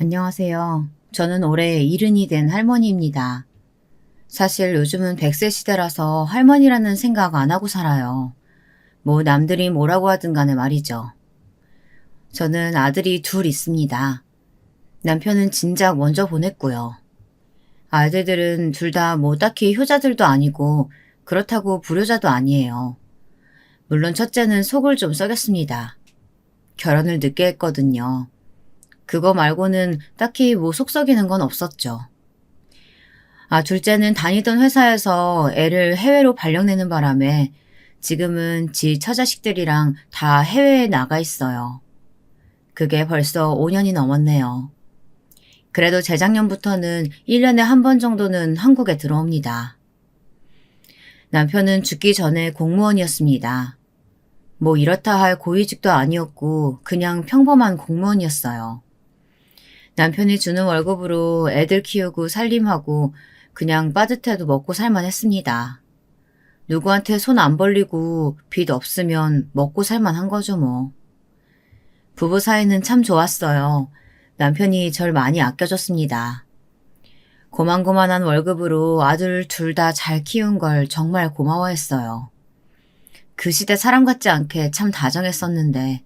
안녕하세요. 저는 올해 70이 된 할머니입니다. 사실 요즘은 100세 시대라서 할머니라는 생각 안 하고 살아요. 뭐 남들이 뭐라고 하든 간에 말이죠. 저는 아들이 둘 있습니다. 남편은 진작 먼저 보냈고요. 아들들은 둘 다 뭐 딱히 효자들도 아니고 그렇다고 불효자도 아니에요. 물론 첫째는 속을 좀 썩였습니다. 결혼을 늦게 했거든요. 그거 말고는 딱히 뭐 속 썩이는 건 없었죠. 둘째는 다니던 회사에서 애를 해외로 발령내는 바람에 지금은 지 처자식들이랑 다 해외에 나가 있어요. 그게 벌써 5년이 넘었네요. 그래도 재작년부터는 1년에 한 번 정도는 한국에 들어옵니다. 남편은 죽기 전에 공무원이었습니다. 뭐 이렇다 할 고위직도 아니었고 그냥 평범한 공무원이었어요. 남편이 주는 월급으로 애들 키우고 살림하고 그냥 빠듯해도 먹고 살만 했습니다. 누구한테 손 안 벌리고 빚 없으면 먹고 살만 한 거죠 뭐. 부부 사이는 참 좋았어요. 남편이 절 많이 아껴줬습니다. 고만고만한 월급으로 아들 둘 다 잘 키운 걸 정말 고마워했어요. 그 시대 사람 같지 않게 참 다정했었는데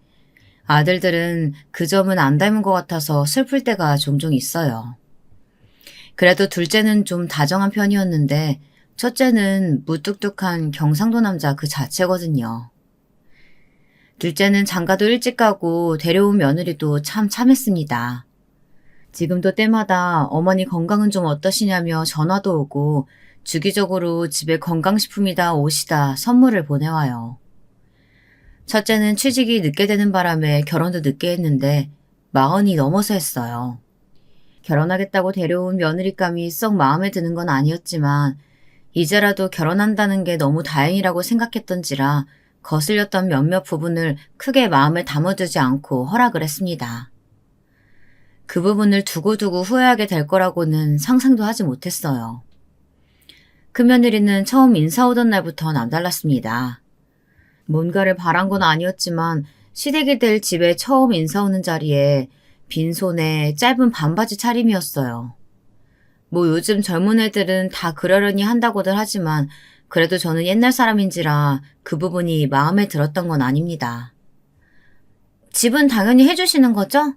아들들은 그 점은 안 닮은 것 같아서 슬플 때가 종종 있어요. 그래도 둘째는 좀 다정한 편이었는데 첫째는 무뚝뚝한 경상도 남자 그 자체거든요. 둘째는 장가도 일찍 가고 데려온 며느리도 참 참했습니다. 지금도 때마다 어머니 건강은 좀 어떠시냐며 전화도 오고 주기적으로 집에 건강식품이다 옷이다 선물을 보내와요. 첫째는 취직이 늦게 되는 바람에 결혼도 늦게 했는데 40이 넘어서 했어요. 결혼하겠다고 데려온 며느리감이 썩 마음에 드는 건 아니었지만 이제라도 결혼한다는 게 너무 다행이라고 생각했던지라 거슬렸던 몇몇 부분을 크게 마음에 담아두지 않고 허락을 했습니다. 그 부분을 두고두고 후회하게 될 거라고는 상상도 하지 못했어요. 큰며느리는 처음 인사 오던 날부터 남달랐습니다. 뭔가를 바란 건 아니었지만 시댁이 될 집에 처음 인사 오는 자리에 빈손에 짧은 반바지 차림이었어요. 뭐 요즘 젊은 애들은 다 그러려니 한다고들 하지만 그래도 저는 옛날 사람인지라 그 부분이 마음에 들었던 건 아닙니다. 집은 당연히 해주시는 거죠?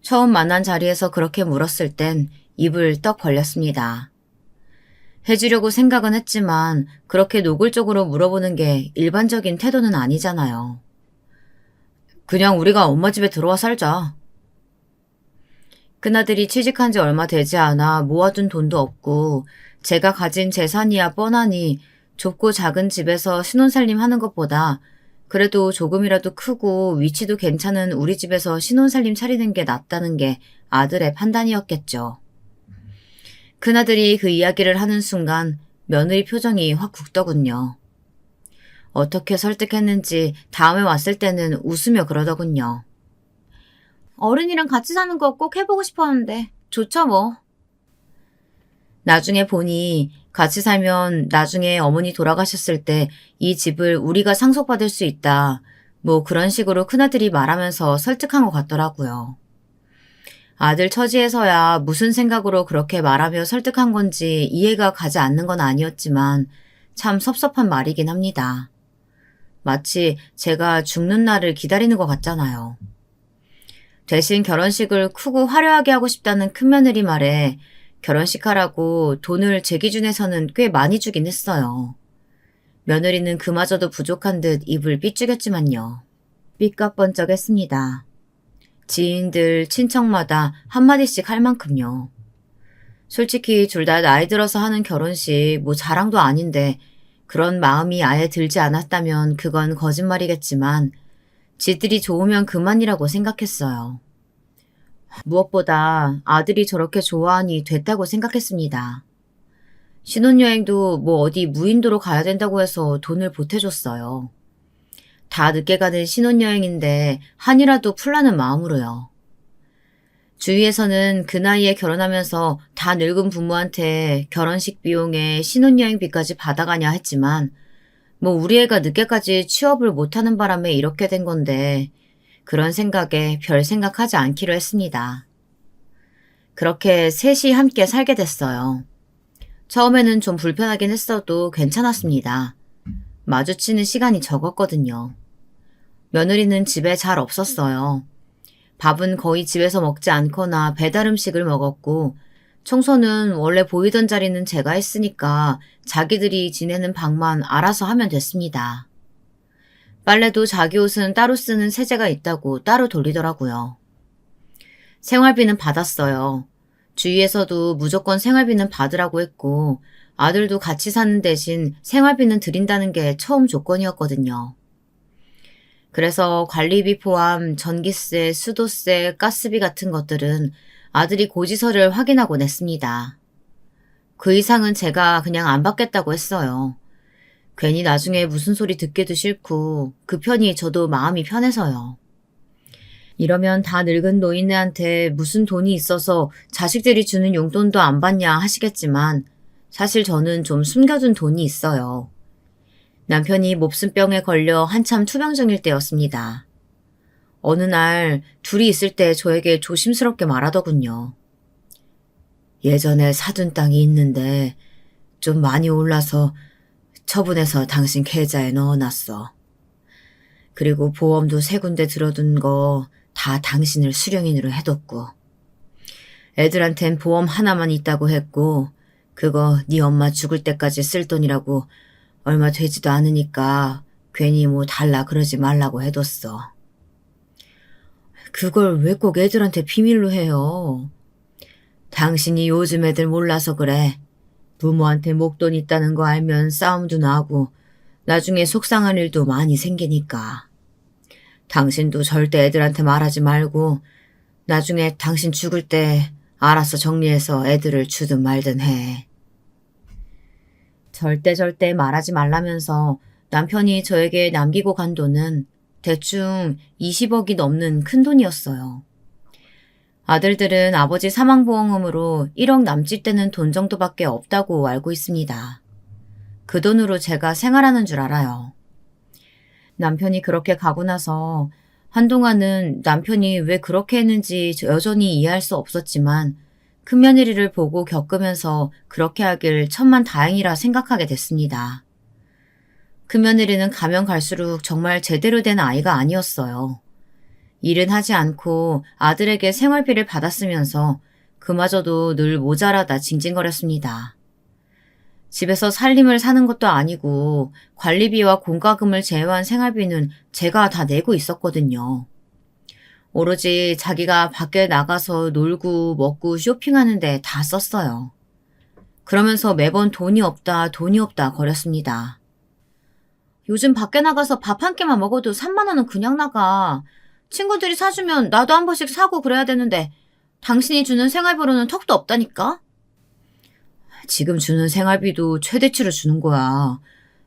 처음 만난 자리에서 그렇게 물었을 땐 입을 떡 벌렸습니다. 해주려고 생각은 했지만 그렇게 노골적으로 물어보는 게 일반적인 태도는 아니잖아요. 그냥 우리가 엄마 집에 들어와 살자. 큰아들이 취직한 지 얼마 되지 않아 모아둔 돈도 없고 제가 가진 재산이야 뻔하니 좁고 작은 집에서 신혼살림 하는 것보다 그래도 조금이라도 크고 위치도 괜찮은 우리 집에서 신혼살림 차리는 게 낫다는 게 아들의 판단이었겠죠. 큰아들이 그 이야기를 하는 순간 며느리 표정이 확 굳더군요. 어떻게 설득했는지 다음에 왔을 때는 웃으며 그러더군요. 어른이랑 같이 사는 거 꼭 해보고 싶었는데 좋죠 뭐. 나중에 보니 같이 살면 나중에 어머니 돌아가셨을 때 이 집을 우리가 상속받을 수 있다. 뭐 그런 식으로 큰아들이 말하면서 설득한 것 같더라고요. 아들 처지에서야 무슨 생각으로 그렇게 말하며 설득한 건지 이해가 가지 않는 건 아니었지만 참 섭섭한 말이긴 합니다. 마치 제가 죽는 날을 기다리는 것 같잖아요. 대신 결혼식을 크고 화려하게 하고 싶다는 큰며느리 말에 결혼식 하라고 돈을 제 기준에서는 꽤 많이 주긴 했어요. 며느리는 그마저도 부족한 듯 입을 삐죽였지만요. 삐까뻔쩍했습니다. 지인들, 친척마다 한마디씩 할 만큼요. 솔직히 둘 다 나이 들어서 하는 결혼식 뭐 자랑도 아닌데 그런 마음이 아예 들지 않았다면 그건 거짓말이겠지만 지들이 좋으면 그만이라고 생각했어요. 무엇보다 아들이 저렇게 좋아하니 됐다고 생각했습니다. 신혼여행도 뭐 어디 무인도로 가야 된다고 해서 돈을 보태줬어요. 다 늦게 가는 신혼여행인데 한이라도 풀라는 마음으로요. 주위에서는 그 나이에 결혼하면서 다 늙은 부모한테 결혼식 비용에 신혼여행비까지 받아가냐 했지만 뭐 우리 애가 늦게까지 취업을 못하는 바람에 이렇게 된 건데 그런 생각에 별 생각하지 않기로 했습니다. 그렇게 셋이 함께 살게 됐어요. 처음에는 좀 불편하긴 했어도 괜찮았습니다. 마주치는 시간이 적었거든요. 며느리는 집에 잘 없었어요. 밥은 거의 집에서 먹지 않거나 배달 음식을 먹었고, 청소는 원래 보이던 자리는 제가 했으니까 자기들이 지내는 방만 알아서 하면 됐습니다. 빨래도 자기 옷은 따로 쓰는 세제가 있다고 따로 돌리더라고요. 생활비는 받았어요. 주위에서도 무조건 생활비는 받으라고 했고, 아들도 같이 사는 대신 생활비는 드린다는 게 처음 조건이었거든요. 그래서 관리비 포함 전기세, 수도세, 가스비 같은 것들은 아들이 고지서를 확인하고 냈습니다. 그 이상은 제가 그냥 안 받겠다고 했어요. 괜히 나중에 무슨 소리 듣기도 싫고 그 편이 저도 마음이 편해서요. 이러면 다 늙은 노인네한테 무슨 돈이 있어서 자식들이 주는 용돈도 안 받냐 하시겠지만 사실 저는 좀 숨겨둔 돈이 있어요. 남편이 몹슨병에 걸려 한참 투병 중일 때였습니다. 어느 날 둘이 있을 때 저에게 조심스럽게 말하더군요. 예전에 사둔 땅이 있는데 좀 많이 올라서 처분해서 당신 계좌에 넣어놨어. 그리고 보험도 세 군데 들어둔 거 다 당신을 수령인으로 해뒀고. 애들한텐 보험 하나만 있다고 했고 그거 네 엄마 죽을 때까지 쓸 돈이라고 얼마 되지도 않으니까 괜히 뭐 달라 그러지 말라고 해뒀어. 그걸 왜 꼭 애들한테 비밀로 해요? 당신이 요즘 애들 몰라서 그래. 부모한테 목돈 있다는 거 알면 싸움도 나고 나중에 속상한 일도 많이 생기니까. 당신도 절대 애들한테 말하지 말고 나중에 당신 죽을 때 알아서 정리해서 애들을 주든 말든 해. 절대 말하지 말라면서 남편이 저에게 남기고 간 돈은 대충 20억이 넘는 큰 돈이었어요. 아들들은 아버지 사망보험금으로 1억 남짓 되는 돈 정도밖에 없다고 알고 있습니다. 그 돈으로 제가 생활하는 줄 알아요. 남편이 그렇게 가고 나서 한동안은 남편이 왜 그렇게 했는지 여전히 이해할 수 없었지만 큰며느리를 보고 겪으면서 그렇게 하길 천만다행이라 생각하게 됐습니다. 큰며느리는 가면 갈수록 정말 제대로 된 아이가 아니었어요. 일은 하지 않고 아들에게 생활비를 받았으면서 그마저도 늘 모자라다 징징거렸습니다. 집에서 살림을 사는 것도 아니고 관리비와 공과금을 제외한 생활비는 제가 다 내고 있었거든요. 오로지 자기가 밖에 나가서 놀고 먹고 쇼핑하는데 다 썼어요. 그러면서 매번 돈이 없다 거렸습니다. 요즘 밖에 나가서 밥 한 끼만 먹어도 3만 원은 그냥 나가. 친구들이 사주면 나도 한 번씩 사고 그래야 되는데 당신이 주는 생활비로는 턱도 없다니까? 지금 주는 생활비도 최대치로 주는 거야.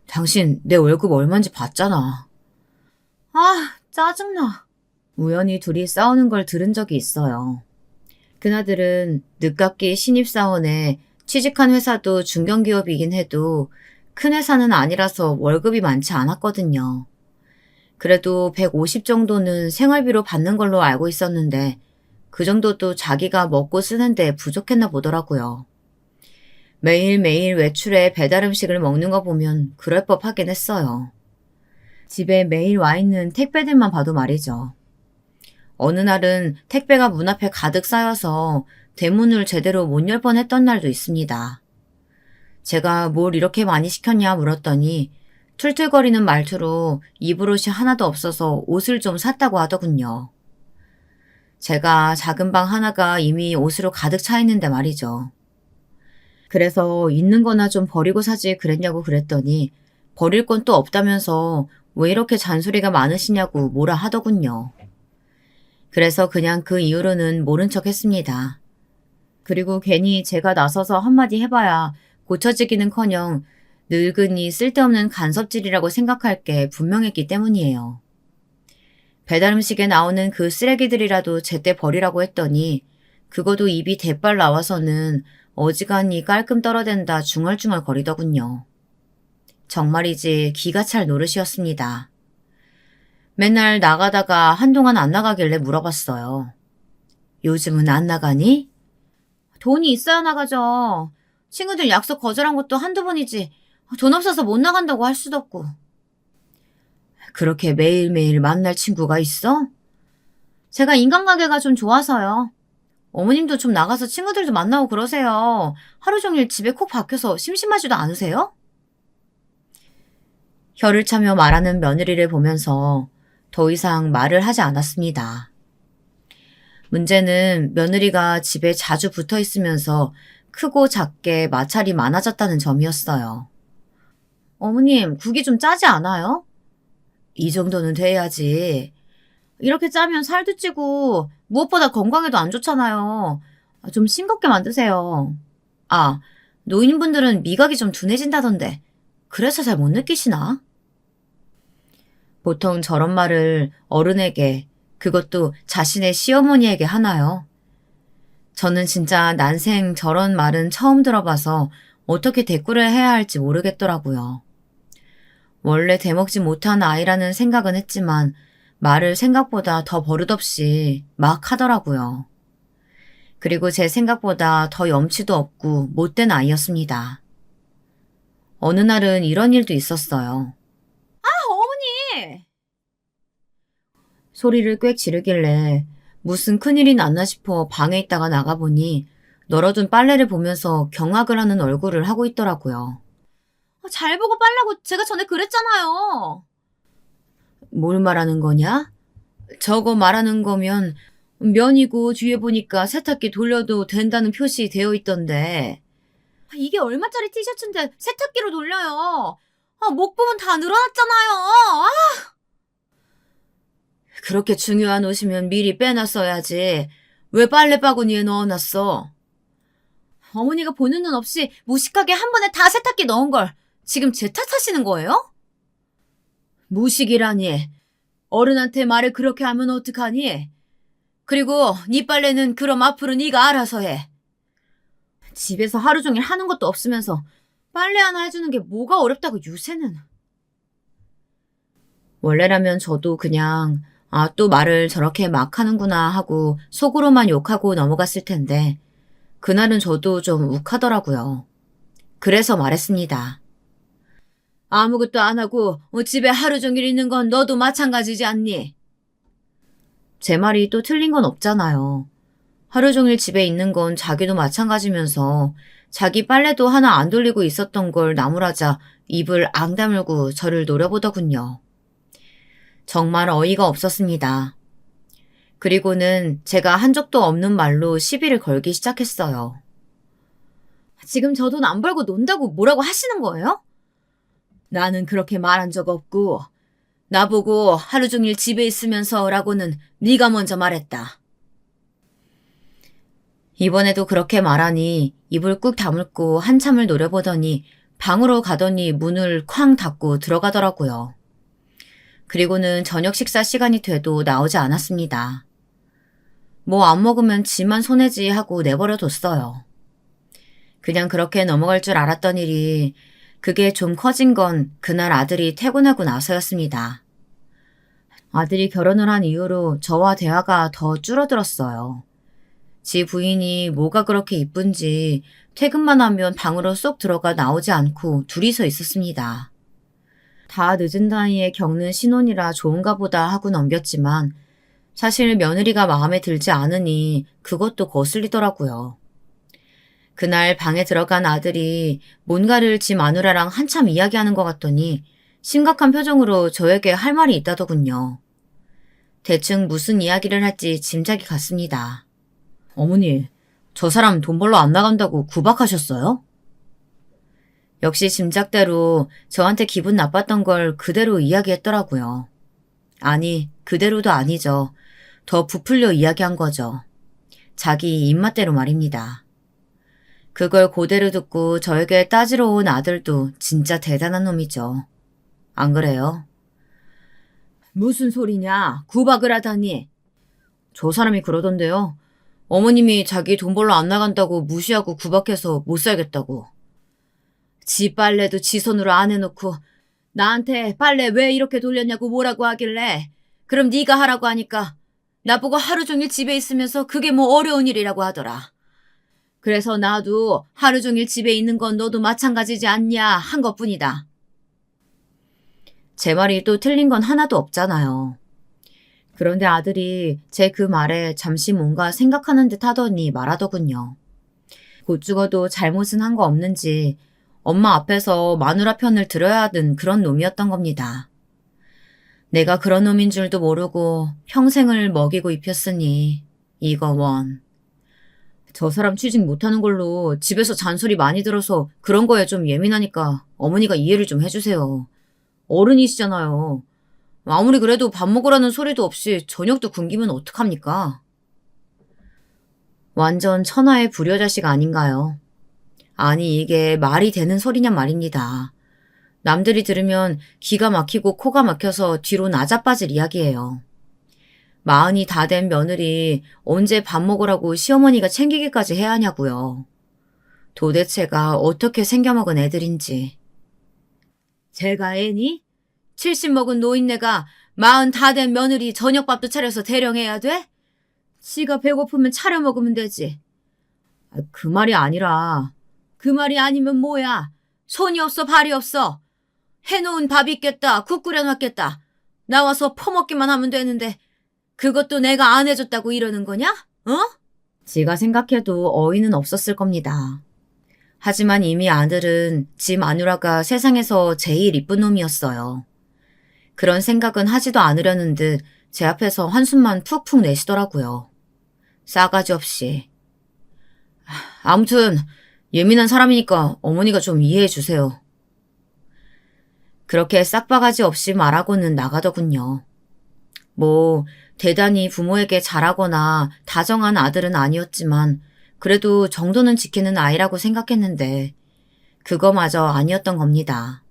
당신 내 월급 얼마인지 봤잖아. 아, 짜증나. 우연히 둘이 싸우는 걸 들은 적이 있어요. 그나들은 늦깎이 신입사원에 취직한 회사도 중견기업이긴 해도 큰 회사는 아니라서 월급이 많지 않았거든요. 그래도 150 정도는 생활비로 받는 걸로 알고 있었는데 그 정도도 자기가 먹고 쓰는데 부족했나 보더라고요. 매일매일 외출해 배달 음식을 먹는 거 보면 그럴 법하긴 했어요. 집에 매일 와 있는 택배들만 봐도 말이죠. 어느 날은 택배가 문 앞에 가득 쌓여서 대문을 제대로 못 열 뻔했던 날도 있습니다. 제가 뭘 이렇게 많이 시켰냐 물었더니 툴툴거리는 말투로 입을 옷이 하나도 없어서 옷을 좀 샀다고 하더군요. 제가 작은 방 하나가 이미 옷으로 가득 차 있는데 말이죠. 그래서 있는 거나 좀 버리고 사지 그랬냐고 그랬더니 버릴 건 또 없다면서 왜 이렇게 잔소리가 많으시냐고 뭐라 하더군요. 그래서 그냥 그 이후로는 모른 척 했습니다. 그리고 괜히 제가 나서서 한마디 해봐야 고쳐지기는커녕 늙은이 쓸데없는 간섭질이라고 생각할 게 분명했기 때문이에요. 배달 음식에 나오는 그 쓰레기들이라도 제때 버리라고 했더니 그것도 입이 대빨 나와서는 어지간히 깔끔 떨어댄다 중얼중얼 거리더군요. 정말이지 기가 찰 노릇이었습니다. 맨날 나가다가 한동안 안 나가길래 물어봤어요. 요즘은 안 나가니? 돈이 있어야 나가죠. 친구들 약속 거절한 것도 한두 번이지. 돈 없어서 못 나간다고 할 수도 없고. 그렇게 매일매일 만날 친구가 있어? 제가 인간관계가 좀 좋아서요. 어머님도 좀 나가서 친구들도 만나고 그러세요. 하루 종일 집에 콕 박혀서 심심하지도 않으세요? 혀를 차며 말하는 며느리를 보면서 더 이상 말을 하지 않았습니다. 문제는 며느리가 집에 자주 붙어 있으면서 크고 작게 마찰이 많아졌다는 점이었어요. 어머님, 국이 좀 짜지 않아요? 이 정도는 돼야지. 이렇게 짜면 살도 찌고 무엇보다 건강에도 안 좋잖아요. 좀 싱겁게 만드세요. 아, 노인분들은 미각이 좀 둔해진다던데 그래서 잘 못 느끼시나? 보통 저런 말을 어른에게, 그것도 자신의 시어머니에게 하나요? 저는 진짜 난생 저런 말은 처음 들어봐서 어떻게 대꾸를 해야 할지 모르겠더라고요. 원래 대먹지 못한 아이라는 생각은 했지만 말을 생각보다 더 버릇없이 막 하더라고요. 그리고 제 생각보다 더 염치도 없고 못된 아이였습니다. 어느 날은 이런 일도 있었어요. 어머니! 소리를 꽥 지르길래 무슨 큰일이 났나 싶어 방에 있다가 나가보니 널어둔 빨래를 보면서 경악을 하는 얼굴을 하고 있더라고요. 잘 보고 빨라고 제가 전에 그랬잖아요. 뭘 말하는 거냐? 저거 말하는 거면 면이고 뒤에 보니까 세탁기 돌려도 된다는 표시 되어 있던데. 이게 얼마짜리 티셔츠인데 세탁기로 돌려요. 목 부분 다 늘어났잖아요. 그렇게 중요한 옷이면 미리 빼놨어야지. 왜 빨래 바구니에 넣어놨어? 어머니가 보는 눈 없이 무식하게 한 번에 다 세탁기 넣은 걸 지금 제 탓하시는 거예요? 무식이라니. 어른한테 말을 그렇게 하면 어떡하니? 그리고 네 빨래는 그럼 앞으로 네가 알아서 해. 집에서 하루 종일 하는 것도 없으면서 빨래 하나 해주는 게 뭐가 어렵다고 요새는. 원래라면 저도 그냥 또 말을 저렇게 막 하는구나 하고 속으로만 욕하고 넘어갔을 텐데 그날은 저도 좀 욱하더라고요. 그래서 말했습니다. 아무것도 안 하고 집에 하루 종일 있는 건 너도 마찬가지지 않니? 제 말이 또 틀린 건 없잖아요. 하루 종일 집에 있는 건 자기도 마찬가지면서 자기 빨래도 하나 안 돌리고 있었던 걸 나무라자 입을 앙 다물고 저를 노려보더군요. 정말 어이가 없었습니다. 그리고는 제가 한 적도 없는 말로 시비를 걸기 시작했어요. 지금 저 돈 안 벌고 논다고 뭐라고 하시는 거예요? 나는 그렇게 말한 적 없고 나보고 하루 종일 집에 있으면서라고는 네가 먼저 말했다. 이번에도 그렇게 말하니 입을 꾹 다물고 한참을 노려보더니 방으로 가더니 문을 쾅 닫고 들어가더라고요. 그리고는 저녁 식사 시간이 돼도 나오지 않았습니다. 뭐 안 먹으면 지만 손해지 하고 내버려 뒀어요. 그냥 그렇게 넘어갈 줄 알았던 일이 그게 좀 커진 건 그날 아들이 퇴근하고 나서였습니다. 아들이 결혼을 한 이후로 저와 대화가 더 줄어들었어요. 지 부인이 뭐가 그렇게 이쁜지 퇴근만 하면 방으로 쏙 들어가 나오지 않고 둘이서 있었습니다. 다 늦은 나이에 겪는 신혼이라 좋은가 보다 하고 넘겼지만 사실 며느리가 마음에 들지 않으니 그것도 거슬리더라고요. 그날 방에 들어간 아들이 뭔가를 지 마누라랑 한참 이야기하는 것 같더니 심각한 표정으로 저에게 할 말이 있다더군요. 대충 무슨 이야기를 할지 짐작이 갔습니다. 어머니, 저 사람 돈 벌러 안 나간다고 구박하셨어요? 역시 짐작대로 저한테 기분 나빴던 걸 그대로 이야기했더라고요. 아니, 그대로도 아니죠. 더 부풀려 이야기한 거죠. 자기 입맛대로 말입니다. 그걸 그대로 듣고 저에게 따지러 온 아들도 진짜 대단한 놈이죠. 안 그래요? 무슨 소리냐? 구박을 하다니. 저 사람이 그러던데요. 어머님이 자기 돈 벌러 안 나간다고 무시하고 구박해서 못 살겠다고. 지 빨래도 지 손으로 안 해놓고 나한테 빨래 왜 이렇게 돌렸냐고 뭐라고 하길래 그럼 네가 하라고 하니까 나보고 하루 종일 집에 있으면서 그게 뭐 어려운 일이라고 하더라. 그래서 나도 하루 종일 집에 있는 건 너도 마찬가지지 않냐 한 것뿐이다. 제 말이 또 틀린 건 하나도 없잖아요. 그런데 아들이 제 그 말에 잠시 뭔가 생각하는 듯 하더니 말하더군요. 곧 죽어도 잘못은 한 거 없는지 엄마 앞에서 마누라 편을 들어야 하던 그런 놈이었던 겁니다. 내가 그런 놈인 줄도 모르고 평생을 먹이고 입혔으니 이거 원. 저 사람 취직 못하는 걸로 집에서 잔소리 많이 들어서 그런 거에 좀 예민하니까 어머니가 이해를 좀 해주세요. 어른이시잖아요. 아무리 그래도 밥 먹으라는 소리도 없이 저녁도 굶기면 어떡합니까? 완전 천하의 불효자식 아닌가요? 아니 이게 말이 되는 소리냐 말입니다. 남들이 들으면 기가 막히고 코가 막혀서 뒤로 나자빠질 이야기예요. 40이 다 된 며느리 언제 밥 먹으라고 시어머니가 챙기기까지 해야 하냐고요. 도대체가 어떻게 생겨먹은 애들인지. 제가 애니? 70 먹은 노인네가 40 다 된 며느리 저녁밥도 차려서 대령해야 돼? 지가 배고프면 차려 먹으면 되지. 그 말이 아니라. 그 말이 아니면 뭐야? 손이 없어 발이 없어. 해놓은 밥 있겠다. 국 끓여놨겠다. 나와서 퍼먹기만 하면 되는데 그것도 내가 안 해줬다고 이러는 거냐? 어? 지가 생각해도 어이는 없었을 겁니다. 하지만 이미 아들은 지 마누라가 세상에서 제일 이쁜 놈이었어요. 그런 생각은 하지도 않으려는 듯 제 앞에서 한숨만 푹푹 내쉬더라고요. 싸가지 없이. 아무튼 예민한 사람이니까 어머니가 좀 이해해 주세요. 그렇게 싹바가지 없이 말하고는 나가더군요. 뭐 대단히 부모에게 잘하거나 다정한 아들은 아니었지만 그래도 정도는 지키는 아이라고 생각했는데 그거마저 아니었던 겁니다.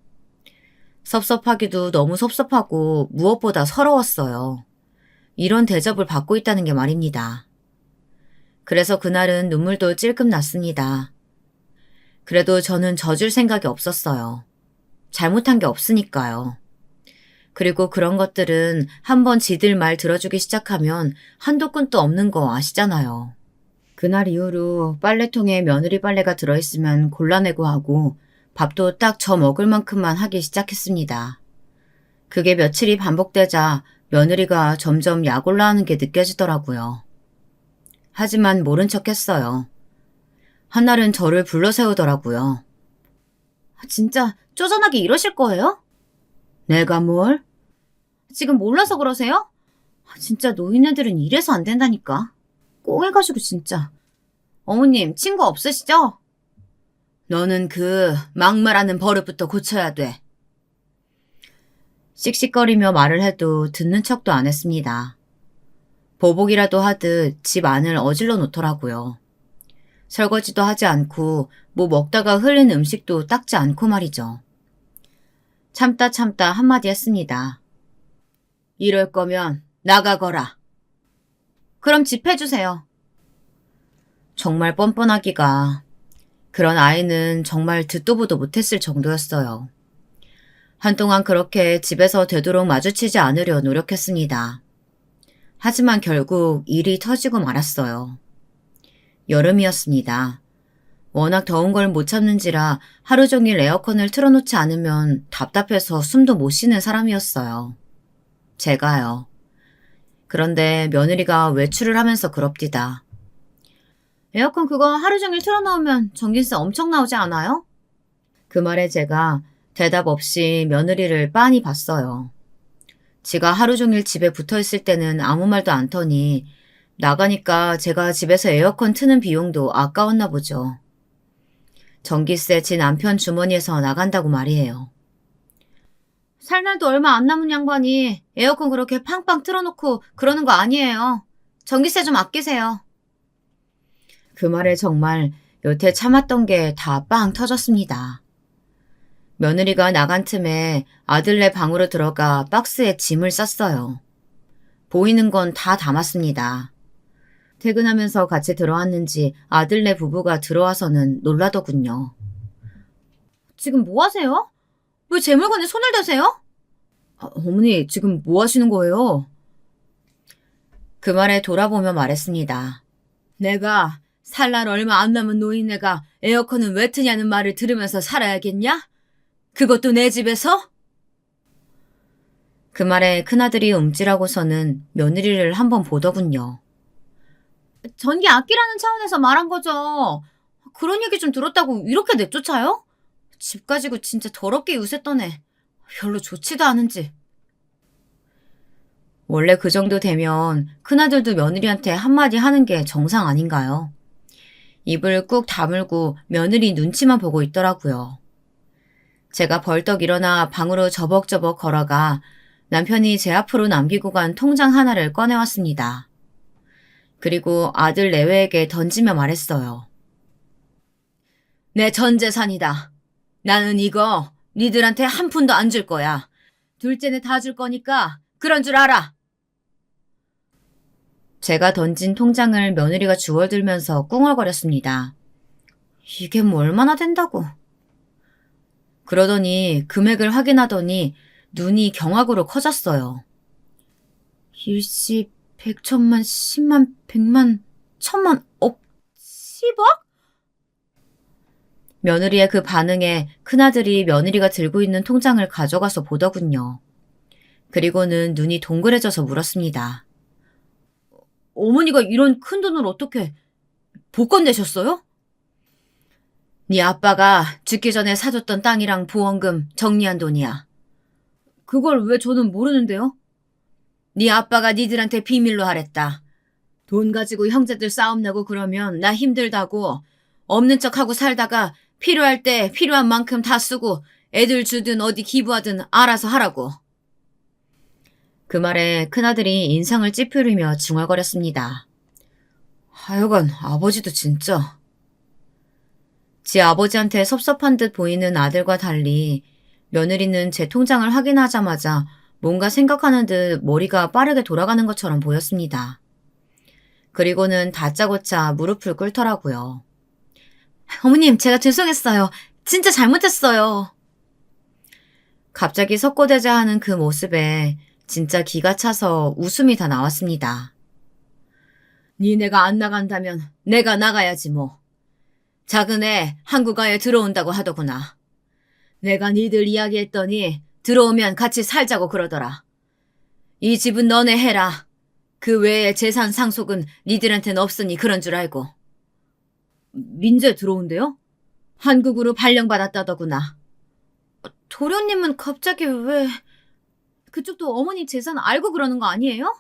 섭섭하기도 너무 섭섭하고 무엇보다 서러웠어요. 이런 대접을 받고 있다는 게 말입니다. 그래서 그날은 눈물도 찔끔 났습니다. 그래도 저는 져줄 생각이 없었어요. 잘못한 게 없으니까요. 그리고 그런 것들은 한번 지들 말 들어주기 시작하면 한도 끝도 없는 거 아시잖아요. 그날 이후로 빨래통에 며느리 빨래가 들어있으면 골라내고 하고 밥도 딱 저 먹을 만큼만 하기 시작했습니다. 그게 며칠이 반복되자 며느리가 점점 약 올라하는 게 느껴지더라고요. 하지만 모른 척 했어요. 한날은 저를 불러 세우더라고요. 진짜 쪼잔하게 이러실 거예요? 내가 뭘? 지금 몰라서 그러세요? 진짜 노인네들은 이래서 안 된다니까. 꽁해가지고 진짜. 어머님 친구 없으시죠? 너는 그 막말하는 버릇부터 고쳐야 돼. 씩씩거리며 말을 해도 듣는 척도 안 했습니다. 보복이라도 하듯 집 안을 어질러 놓더라고요. 설거지도 하지 않고 뭐 먹다가 흘린 음식도 닦지 않고 말이죠. 참다 한마디 했습니다. 이럴 거면 나가거라. 그럼 집 해주세요. 정말 뻔뻔하기가. 그런 아이는 정말 듣도 보도 못했을 정도였어요. 한동안 그렇게 집에서 되도록 마주치지 않으려 노력했습니다. 하지만 결국 일이 터지고 말았어요. 여름이었습니다. 워낙 더운 걸 못 참는지라 하루 종일 에어컨을 틀어놓지 않으면 답답해서 숨도 못 쉬는 사람이었어요. 제가요. 그런데 며느리가 외출을 하면서 그럽디다. 에어컨 그거 하루 종일 틀어놓으면 전기세 엄청 나오지 않아요? 그 말에 제가 대답 없이 며느리를 빤히 봤어요. 지가 하루 종일 집에 붙어있을 때는 아무 말도 안 터니 나가니까 제가 집에서 에어컨 트는 비용도 아까웠나 보죠. 전기세 지 남편 주머니에서 나간다고 말이에요. 살 날도 얼마 안 남은 양반이 에어컨 그렇게 팡팡 틀어놓고 그러는 거 아니에요. 전기세 좀 아끼세요. 그 말에 정말 여태 참았던 게 다 빵 터졌습니다. 며느리가 나간 틈에 아들네 방으로 들어가 박스에 짐을 쌌어요. 보이는 건 다 담았습니다. 퇴근하면서 같이 들어왔는지 아들네 부부가 들어와서는 놀라더군요. 지금 뭐 하세요? 왜 제 물건에 손을 대세요? 어머니 지금 뭐 하시는 거예요? 그 말에 돌아보며 말했습니다. 내가 살 날 얼마 안 남은 노인네가 에어컨은 왜 트냐는 말을 들으면서 살아야겠냐? 그것도 내 집에서? 그 말에 큰아들이 움찔하고서는 며느리를 한번 보더군요. 전기 아끼라는 차원에서 말한 거죠. 그런 얘기 좀 들었다고 이렇게 내쫓아요? 집 가지고 진짜 더럽게 유세던 애. 별로 좋지도 않은지. 원래 그 정도 되면 큰아들도 며느리한테 한마디 하는 게 정상 아닌가요? 입을 꾹 다물고 며느리 눈치만 보고 있더라고요. 제가 벌떡 일어나 방으로 저벅저벅 걸어가 남편이 제 앞으로 남기고 간 통장 하나를 꺼내왔습니다. 그리고 아들 내외에게 던지며 말했어요. 내 전 재산이다. 나는 이거 니들한테 한 푼도 안 줄 거야. 둘째네 다 줄 거니까 그런 줄 알아. 제가 던진 통장을 며느리가 주워들면서 꿍얼거렸습니다. 이게 뭐 얼마나 된다고. 그러더니 금액을 확인하더니 눈이 경악으로 커졌어요. 일시, 백천만, 십만, 백만, 천만, 억, 10억? 며느리의 그 반응에 큰아들이 며느리가 들고 있는 통장을 가져가서 보더군요. 그리고는 눈이 동그래져서 물었습니다. 어머니가 이런 큰 돈을 어떻게 복권 내셨어요? 네 아빠가 죽기 전에 사줬던 땅이랑 보험금 정리한 돈이야. 그걸 왜 저는 모르는데요? 네 아빠가 니들한테 비밀로 하랬다. 돈 가지고 형제들 싸움 나고 그러면 나 힘들다고 없는 척하고 살다가 필요할 때 필요한 만큼 다 쓰고 애들 주든 어디 기부하든 알아서 하라고. 그 말에 큰아들이 인상을 찌푸리며 중얼거렸습니다. 하여간 아버지도 진짜. 지 아버지한테 섭섭한 듯 보이는 아들과 달리 며느리는 제 통장을 확인하자마자 뭔가 생각하는 듯 머리가 빠르게 돌아가는 것처럼 보였습니다. 그리고는 다짜고짜 무릎을 꿇더라고요. 어머님, 제가 죄송했어요. 진짜 잘못했어요. 갑자기 석고대자하는 그 모습에 진짜 기가 차서 웃음이 다 나왔습니다. 니네가 안 나간다면 내가 나가야지 뭐. 작은 애 한국가에 들어온다고 하더구나. 내가 니들 이야기했더니 들어오면 같이 살자고 그러더라. 이 집은 너네 해라. 그 외에 재산 상속은 니들한테는 없으니 그런 줄 알고. 민재 들어온대요? 한국으로 발령받았다더구나. 도련님은 갑자기 왜... 그쪽도 어머니 재산 알고 그러는 거 아니에요?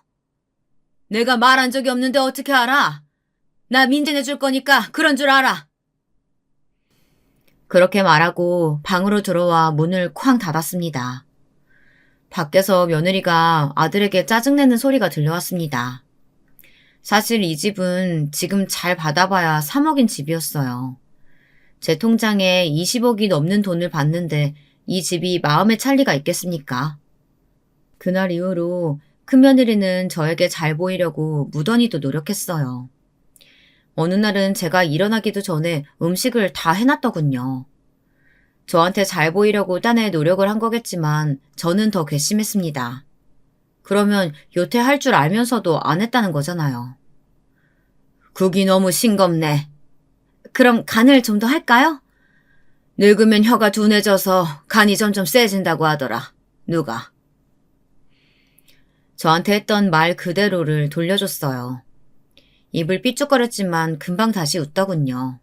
내가 말한 적이 없는데 어떻게 알아? 나 민재 내줄 거니까 그런 줄 알아. 그렇게 말하고 방으로 들어와 문을 쾅 닫았습니다. 밖에서 며느리가 아들에게 짜증내는 소리가 들려왔습니다. 사실 이 집은 지금 잘 받아봐야 3억인 집이었어요. 제 통장에 20억이 넘는 돈을 받는데 이 집이 마음에 찰 리가 있겠습니까? 그날 이후로 큰며느리는 저에게 잘 보이려고 무던히도 노력했어요. 어느 날은 제가 일어나기도 전에 음식을 다 해놨더군요. 저한테 잘 보이려고 딴에 노력을 한 거겠지만 저는 더 괘씸했습니다. 그러면 요태 할 줄 알면서도 안 했다는 거잖아요. 국이 너무 싱겁네. 그럼 간을 좀 더 할까요? 늙으면 혀가 둔해져서 간이 점점 세진다고 하더라. 누가? 저한테 했던 말 그대로를 돌려줬어요. 입을 삐죽거렸지만 금방 다시 웃더군요.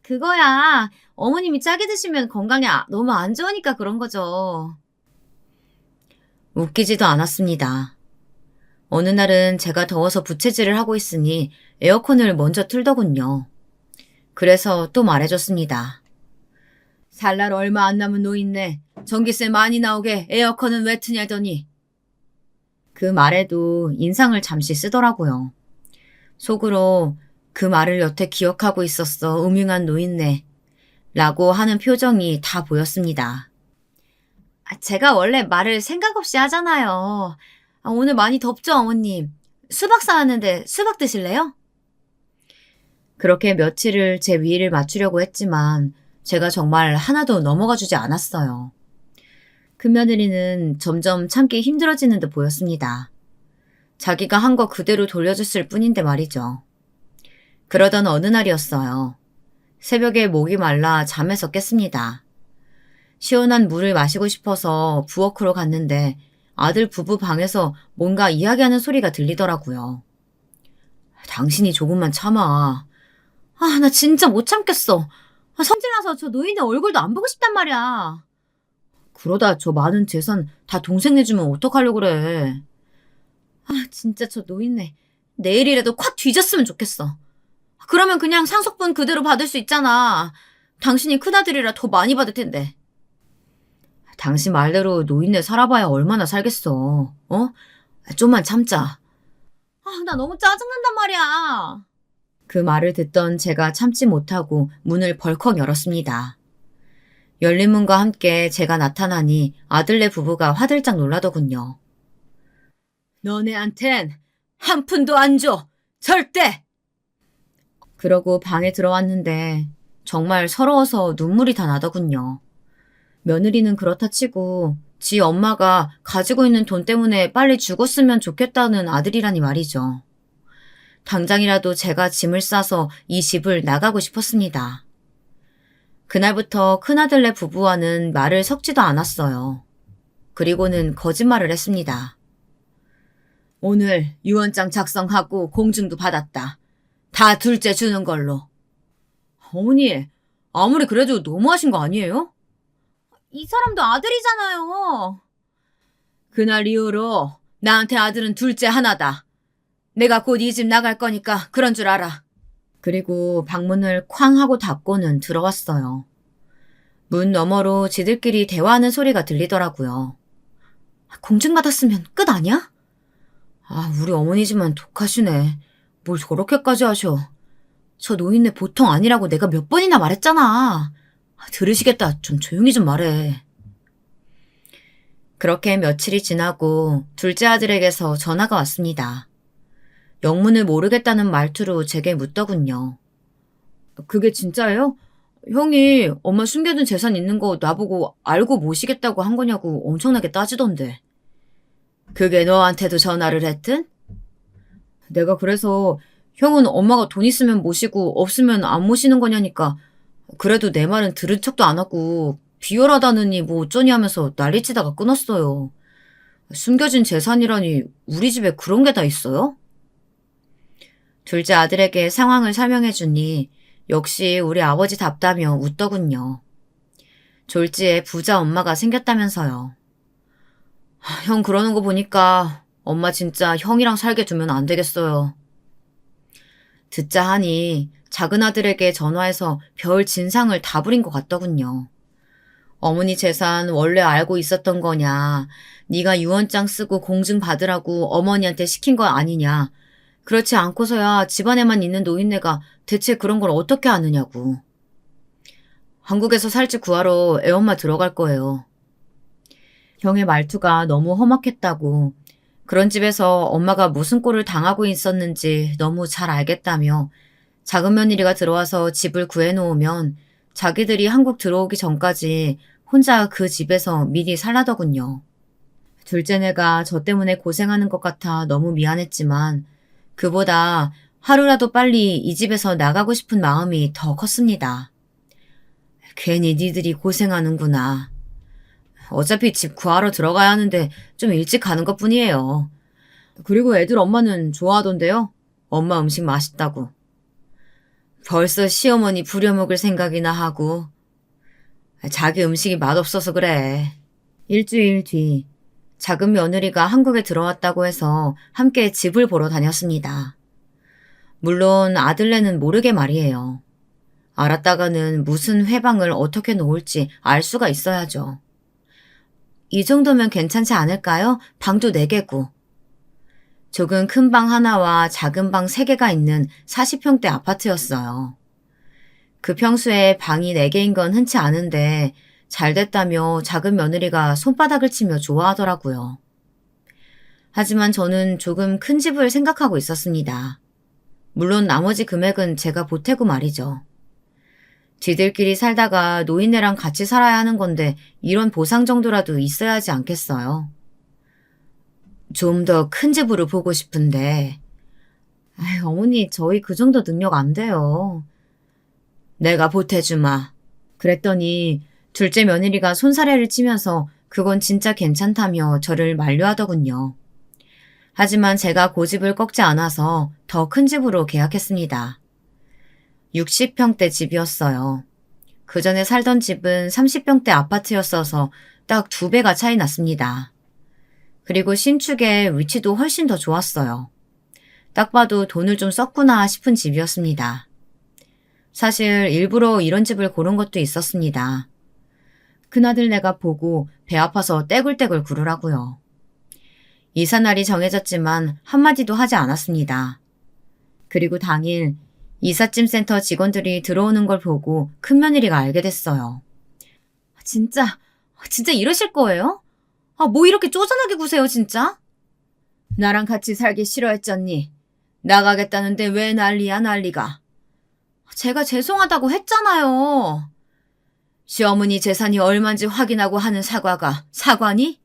그거야. 어머님이 짜게 드시면 건강에 너무 안 좋으니까 그런 거죠. 웃기지도 않았습니다. 어느 날은 제가 더워서 부채질을 하고 있으니 에어컨을 먼저 틀더군요. 그래서 또 말해줬습니다. 살 날 얼마 안 남은 노인네 전기세 많이 나오게 에어컨은 왜 트냐더니. 그 말에도 인상을 잠시 쓰더라고요. 속으로 그 말을 여태 기억하고 있었어 음흉한 노인네 라고 하는 표정이 다 보였습니다. 제가 원래 말을 생각 없이 하잖아요. 오늘 많이 덥죠 어머님. 수박 사왔는데 수박 드실래요? 그렇게 며칠을 제 위를 맞추려고 했지만 제가 정말 하나도 넘어가 주지 않았어요. 큰며느리는 점점 참기 힘들어지는 듯 보였습니다. 자기가 한 거 그대로 돌려줬을 뿐인데 말이죠. 그러던 어느 날이었어요. 새벽에 목이 말라 잠에서 깼습니다. 시원한 물을 마시고 싶어서 부엌으로 갔는데 아들 부부 방에서 뭔가 이야기하는 소리가 들리더라고요. 당신이 조금만 참아. 나 진짜 못 참겠어. 성질나서 저 노인네 얼굴도 안 보고 싶단 말이야. 그러다 저 많은 재산 다 동생 내주면 어떡하려고 그래. 진짜 저 노인네 내일이라도 콱 뒤졌으면 좋겠어. 그러면 그냥 상속분 그대로 받을 수 있잖아. 당신이 큰아들이라 더 많이 받을 텐데. 당신 말대로 노인네 살아봐야 얼마나 살겠어. 좀만 참자. 나 너무 짜증난단 말이야. 그 말을 듣던 제가 참지 못하고 문을 벌컥 열었습니다. 열린 문과 함께 제가 나타나니 아들네 부부가 화들짝 놀라더군요. 너네한텐 한 푼도 안 줘. 절대! 그러고 방에 들어왔는데 정말 서러워서 눈물이 다 나더군요. 며느리는 그렇다 치고 지 엄마가 가지고 있는 돈 때문에 빨리 죽었으면 좋겠다는 아들이라니 말이죠. 당장이라도 제가 짐을 싸서 이 집을 나가고 싶었습니다. 그날부터 큰아들네 부부와는 말을 섞지도 않았어요. 그리고는 거짓말을 했습니다. 오늘 유언장 작성하고 공증도 받았다. 다 둘째 주는 걸로. 어머니, 아무리 그래도 너무하신 거 아니에요? 이 사람도 아들이잖아요. 그날 이후로 나한테 아들은 둘째 하나다. 내가 곧 이 집 나갈 거니까 그런 줄 알아. 그리고 방문을 쾅 하고 닫고는 들어왔어요. 문 너머로 지들끼리 대화하는 소리가 들리더라고요. 공증받았으면 끝 아니야? 우리 어머니지만 독하시네. 뭘 저렇게까지 하셔. 저 노인네 보통 아니라고 내가 몇 번이나 말했잖아. 들으시겠다. 좀 조용히 좀 말해. 그렇게 며칠이 지나고 둘째 아들에게서 전화가 왔습니다. 영문을 모르겠다는 말투로 제게 묻더군요. 그게 진짜예요? 형이 엄마 숨겨둔 재산 있는 거 나보고 알고 모시겠다고 한 거냐고 엄청나게 따지던데. 그게 너한테도 전화를 했든? 내가 그래서 형은 엄마가 돈 있으면 모시고 없으면 안 모시는 거냐니까 그래도 내 말은 들은 척도 안 하고 비열하다느니 뭐 어쩌니 하면서 난리치다가 끊었어요. 숨겨진 재산이라니 우리 집에 그런 게 다 있어요? 둘째 아들에게 상황을 설명해 주니 역시 우리 아버지답다며 웃더군요. 졸지에 부자 엄마가 생겼다면서요. 형 그러는 거 보니까 엄마 진짜 형이랑 살게 두면 안 되겠어요. 듣자 하니 작은 아들에게 전화해서 별 진상을 다 부린 것 같더군요. 어머니 재산 원래 알고 있었던 거냐, 네가 유언장 쓰고 공증 받으라고 어머니한테 시킨 거 아니냐, 그렇지 않고서야 집안에만 있는 노인네가 대체 그런 걸 어떻게 아느냐고. 한국에서 살집 구하러 애엄마 들어갈 거예요. 형의 말투가 너무 험악했다고, 그런 집에서 엄마가 무슨 꼴을 당하고 있었는지 너무 잘 알겠다며 작은 며느리가 들어와서 집을 구해놓으면 자기들이 한국 들어오기 전까지 혼자 그 집에서 미리 살라더군요. 둘째네가 저 때문에 고생하는 것 같아 너무 미안했지만 그보다 하루라도 빨리 이 집에서 나가고 싶은 마음이 더 컸습니다. 괜히 니들이 고생하는구나. 어차피 집 구하러 들어가야 하는데 좀 일찍 가는 것뿐이에요. 그리고 애들 엄마는 좋아하던데요. 엄마 음식 맛있다고. 벌써 시어머니 부려먹을 생각이나 하고. 자기 음식이 맛없어서 그래. 일주일 뒤 작은 며느리가 한국에 들어왔다고 해서 함께 집을 보러 다녔습니다. 물론 아들네는 모르게 말이에요. 알았다가는 무슨 회방을 어떻게 놓을지 알 수가 있어야죠. 이 정도면 괜찮지 않을까요? 방도 4개고. 조금 큰 방 하나와 작은 방 3개가 있는 40평대 아파트였어요. 그 평수에 방이 4개인 건 흔치 않은데 잘 됐다며 작은 며느리가 손바닥을 치며 좋아하더라고요. 하지만 저는 조금 큰 집을 생각하고 있었습니다. 물론 나머지 금액은 제가 보태고 말이죠. 지들끼리 살다가 노인네랑 같이 살아야 하는 건데 이런 보상 정도라도 있어야 하지 않겠어요? 좀 더 큰 집으로 보고 싶은데 어머니, 저희 그 정도 능력 안 돼요. 내가 보태주마. 그랬더니 둘째 며느리가 손사래를 치면서 그건 진짜 괜찮다며 저를 만류하더군요. 하지만 제가 고집을 꺾지 않아서 더 큰 집으로 계약했습니다. 60평대 집이었어요. 그 전에 살던 집은 30평대 아파트였어서 딱 2배가 차이 났습니다. 그리고 신축의 위치도 훨씬 더 좋았어요. 딱 봐도 돈을 좀 썼구나 싶은 집이었습니다. 사실 일부러 이런 집을 고른 것도 있었습니다. 큰아들 내가 보고 배 아파서 떼굴떼굴 구르라고요. 이사 날이 정해졌지만 한마디도 하지 않았습니다. 그리고 당일 이삿짐 센터 직원들이 들어오는 걸 보고 큰며느리가 알게 됐어요. 진짜 이러실 거예요? 뭐 이렇게 쪼잔하게 구세요, 진짜? 나랑 같이 살기 싫어했잖니. 나가겠다는데 왜 난리야, 난리가. 제가 죄송하다고 했잖아요. 시어머니 재산이 얼만지 확인하고 하는 사과가 사과니?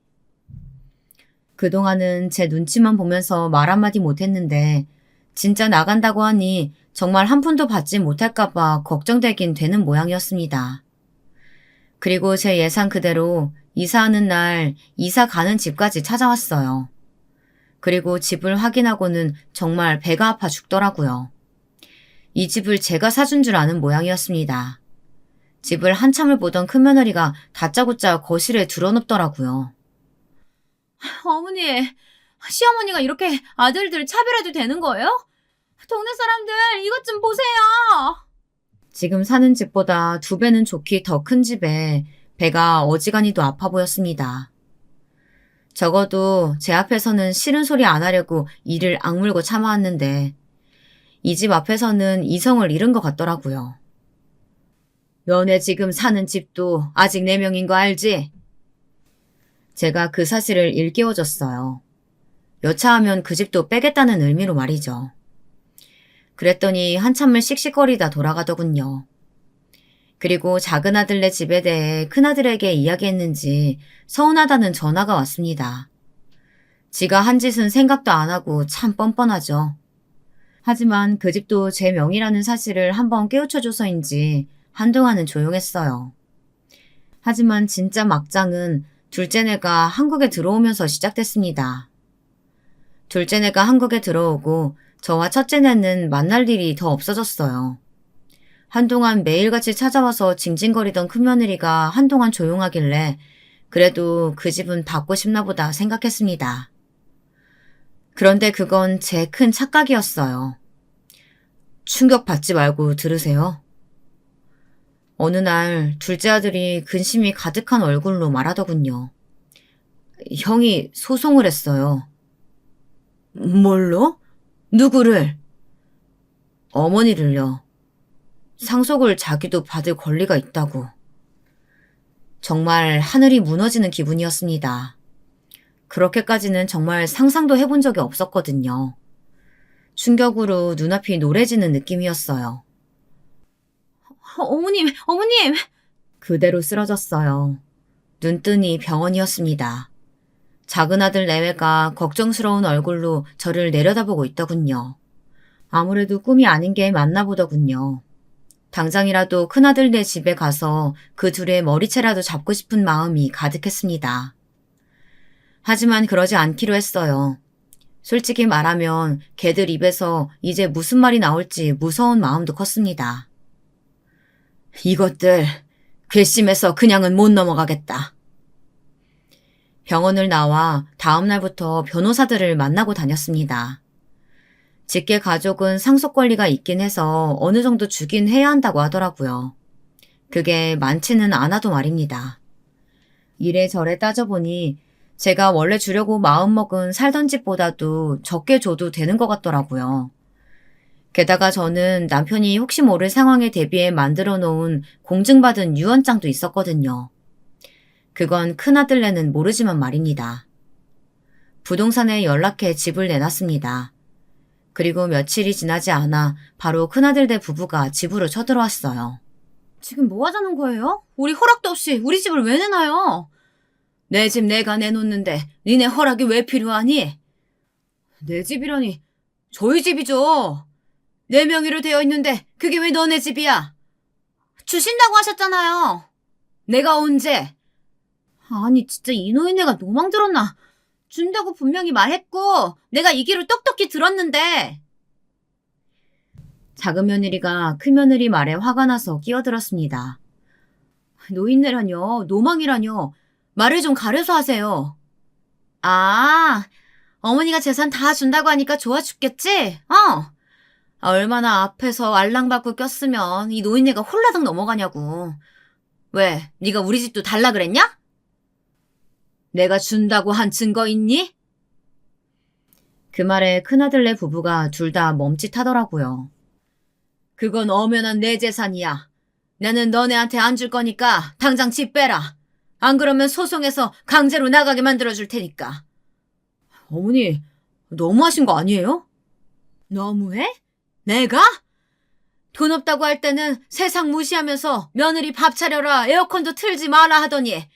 그동안은 제 눈치만 보면서 말 한마디 못했는데 진짜 나간다고 하니 정말 한 푼도 받지 못할까봐 걱정되긴 되는 모양이었습니다. 그리고 제 예상 그대로 이사하는 날 이사 가는 집까지 찾아왔어요. 그리고 집을 확인하고는 정말 배가 아파 죽더라고요. 이 집을 제가 사준 줄 아는 모양이었습니다. 집을 한참을 보던 큰며느리가 다짜고짜 거실에 드러눕더라고요. 어머니, 시어머니가 이렇게 아들들 차별해도 되는 거예요? 동네 사람들 이것 좀 보세요. 지금 사는 집보다 2배는 좋기 더 큰 집에 배가 어지간히도 아파 보였습니다. 적어도 제 앞에서는 싫은 소리 안 하려고 이를 악물고 참아왔는데 이 집 앞에서는 이성을 잃은 것 같더라고요. 너네 지금 사는 집도 아직 4명인 거 알지? 제가 그 사실을 일깨워줬어요. 여차하면 그 집도 빼겠다는 의미로 말이죠. 그랬더니 한참을 씩씩거리다 돌아가더군요. 그리고 작은 아들네 집에 대해 큰아들에게 이야기했는지 서운하다는 전화가 왔습니다. 지가 한 짓은 생각도 안 하고 참 뻔뻔하죠. 하지만 그 집도 제 명의라는 사실을 한번 깨우쳐줘서인지 한동안은 조용했어요. 하지만 진짜 막장은 둘째네가 한국에 들어오면서 시작됐습니다. 둘째네가 한국에 들어오고 저와 첫째네는 만날 일이 더 없어졌어요. 한동안 매일같이 찾아와서 징징거리던 큰며느리가 한동안 조용하길래 그래도 그 집은 받고 싶나 보다 생각했습니다. 그런데 그건 제 큰 착각이었어요. 충격받지 말고 들으세요. 어느 날 둘째 아들이 근심이 가득한 얼굴로 말하더군요. 형이 소송을 했어요. 뭘로? 누구를? 어머니를요. 상속을 자기도 받을 권리가 있다고. 정말 하늘이 무너지는 기분이었습니다. 그렇게까지는 정말 상상도 해본 적이 없었거든요. 충격으로 눈앞이 노래지는 느낌이었어요. 어머님! 그대로 쓰러졌어요. 눈뜨니 병원이었습니다. 작은 아들 내외가 걱정스러운 얼굴로 저를 내려다보고 있더군요. 아무래도 꿈이 아닌 게 맞나 보더군요. 당장이라도 큰아들 네 집에 가서 그 둘의 머리채라도 잡고 싶은 마음이 가득했습니다. 하지만 그러지 않기로 했어요. 솔직히 말하면 걔들 입에서 이제 무슨 말이 나올지 무서운 마음도 컸습니다. 이것들 괘씸해서 그냥은 못 넘어가겠다. 병원을 나와 다음 날부터 변호사들을 만나고 다녔습니다. 직계 가족은 상속 권리가 있긴 해서 어느 정도 주긴 해야 한다고 하더라고요. 그게 많지는 않아도 말입니다. 이래저래 따져보니 제가 원래 주려고 마음먹은 살던 집보다도 적게 줘도 되는 것 같더라고요. 게다가 저는 남편이 혹시 모를 상황에 대비해 만들어 놓은 공증받은 유언장도 있었거든요. 그건 큰아들네는 모르지만 말입니다. 부동산에 연락해 집을 내놨습니다. 그리고 며칠이 지나지 않아 바로 큰아들네 부부가 집으로 쳐들어왔어요. 지금 뭐 하자는 거예요? 우리 허락도 없이 우리 집을 왜 내놔요? 내 집 내가 내놓는데 니네 허락이 왜 필요하니? 내 집이라니 저희 집이죠. 내 명의로 되어 있는데 그게 왜 너네 집이야? 주신다고 하셨잖아요. 내가 언제? 아니 진짜 이 노인네가 노망 들었나? 준다고 분명히 말했고 내가 이 귀로 똑똑히 들었는데. 작은 며느리가 큰 며느리 말에 화가 나서 끼어들었습니다. 노인네라뇨, 노망이라뇨. 말을 좀 가려서 하세요. 아, 어머니가 재산 다 준다고 하니까 좋아 죽겠지? 얼마나 앞에서 알랑방구 꼈으면 이 노인네가 홀라당 넘어가냐고. 왜, 네가 우리 집도 달라 그랬냐? 내가 준다고 한 증거 있니? 그 말에 큰아들네 부부가 둘 다 멈칫하더라고요. 그건 엄연한 내 재산이야. 나는 너네한테 안 줄 거니까 당장 집 빼라. 안 그러면 소송해서 강제로 나가게 만들어줄 테니까. 어머니, 너무하신 거 아니에요? 너무해? 내가? 돈 없다고 할 때는 세상 무시하면서 며느리 밥 차려라, 에어컨도 틀지 마라 하더니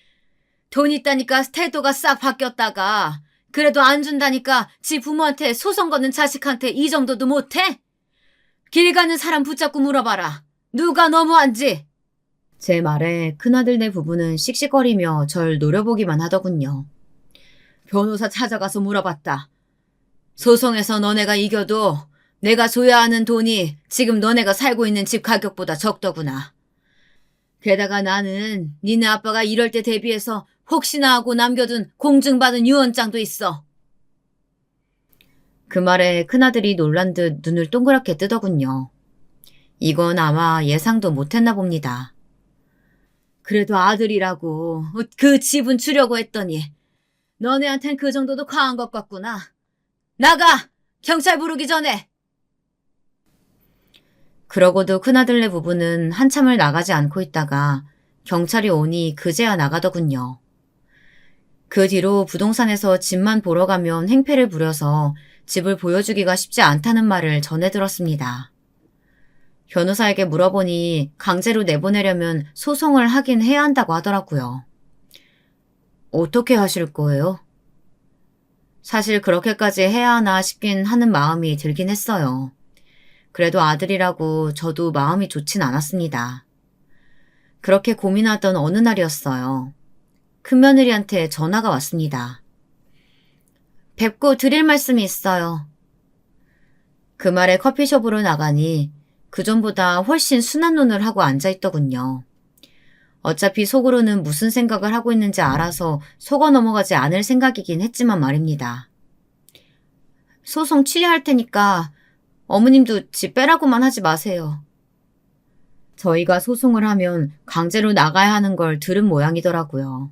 돈 있다니까 태도가 싹 바뀌었다가 그래도 안 준다니까 지 부모한테 소송 거는 자식한테 이 정도도 못해? 길 가는 사람 붙잡고 물어봐라. 누가 너무한지. 제 말에 큰아들네 부부는 씩씩거리며 절 노려보기만 하더군요. 변호사 찾아가서 물어봤다. 소송에서 너네가 이겨도 내가 줘야 하는 돈이 지금 너네가 살고 있는 집 가격보다 적더구나. 게다가 나는 니네 아빠가 이럴 때 대비해서 혹시나 하고 남겨둔 공증받은 유언장도 있어. 그 말에 큰아들이 놀란 듯 눈을 동그랗게 뜨더군요. 이건 아마 예상도 못했나 봅니다. 그래도 아들이라고 그 집은 주려고 했더니 너네한텐 그 정도도 과한 것 같구나. 나가! 경찰 부르기 전에! 그러고도 큰아들네 부부는 한참을 나가지 않고 있다가 경찰이 오니 그제야 나가더군요. 그 뒤로 부동산에서 집만 보러 가면 행패를 부려서 집을 보여주기가 쉽지 않다는 말을 전해 들었습니다. 변호사에게 물어보니 강제로 내보내려면 소송을 하긴 해야 한다고 하더라고요. 어떻게 하실 거예요? 사실 그렇게까지 해야 하나 싶긴 하는 마음이 들긴 했어요. 그래도 아들이라고 저도 마음이 좋진 않았습니다. 그렇게 고민하던 어느 날이었어요. 큰며느리한테 전화가 왔습니다. 뵙고 드릴 말씀이 있어요. 그 말에 커피숍으로 나가니 그전보다 훨씬 순한 눈을 하고 앉아있더군요. 어차피 속으로는 무슨 생각을 하고 있는지 알아서 속아 넘어가지 않을 생각이긴 했지만 말입니다. 소송 취하할 테니까 어머님도 집 빼라고만 하지 마세요. 저희가 소송을 하면 강제로 나가야 하는 걸 들은 모양이더라고요.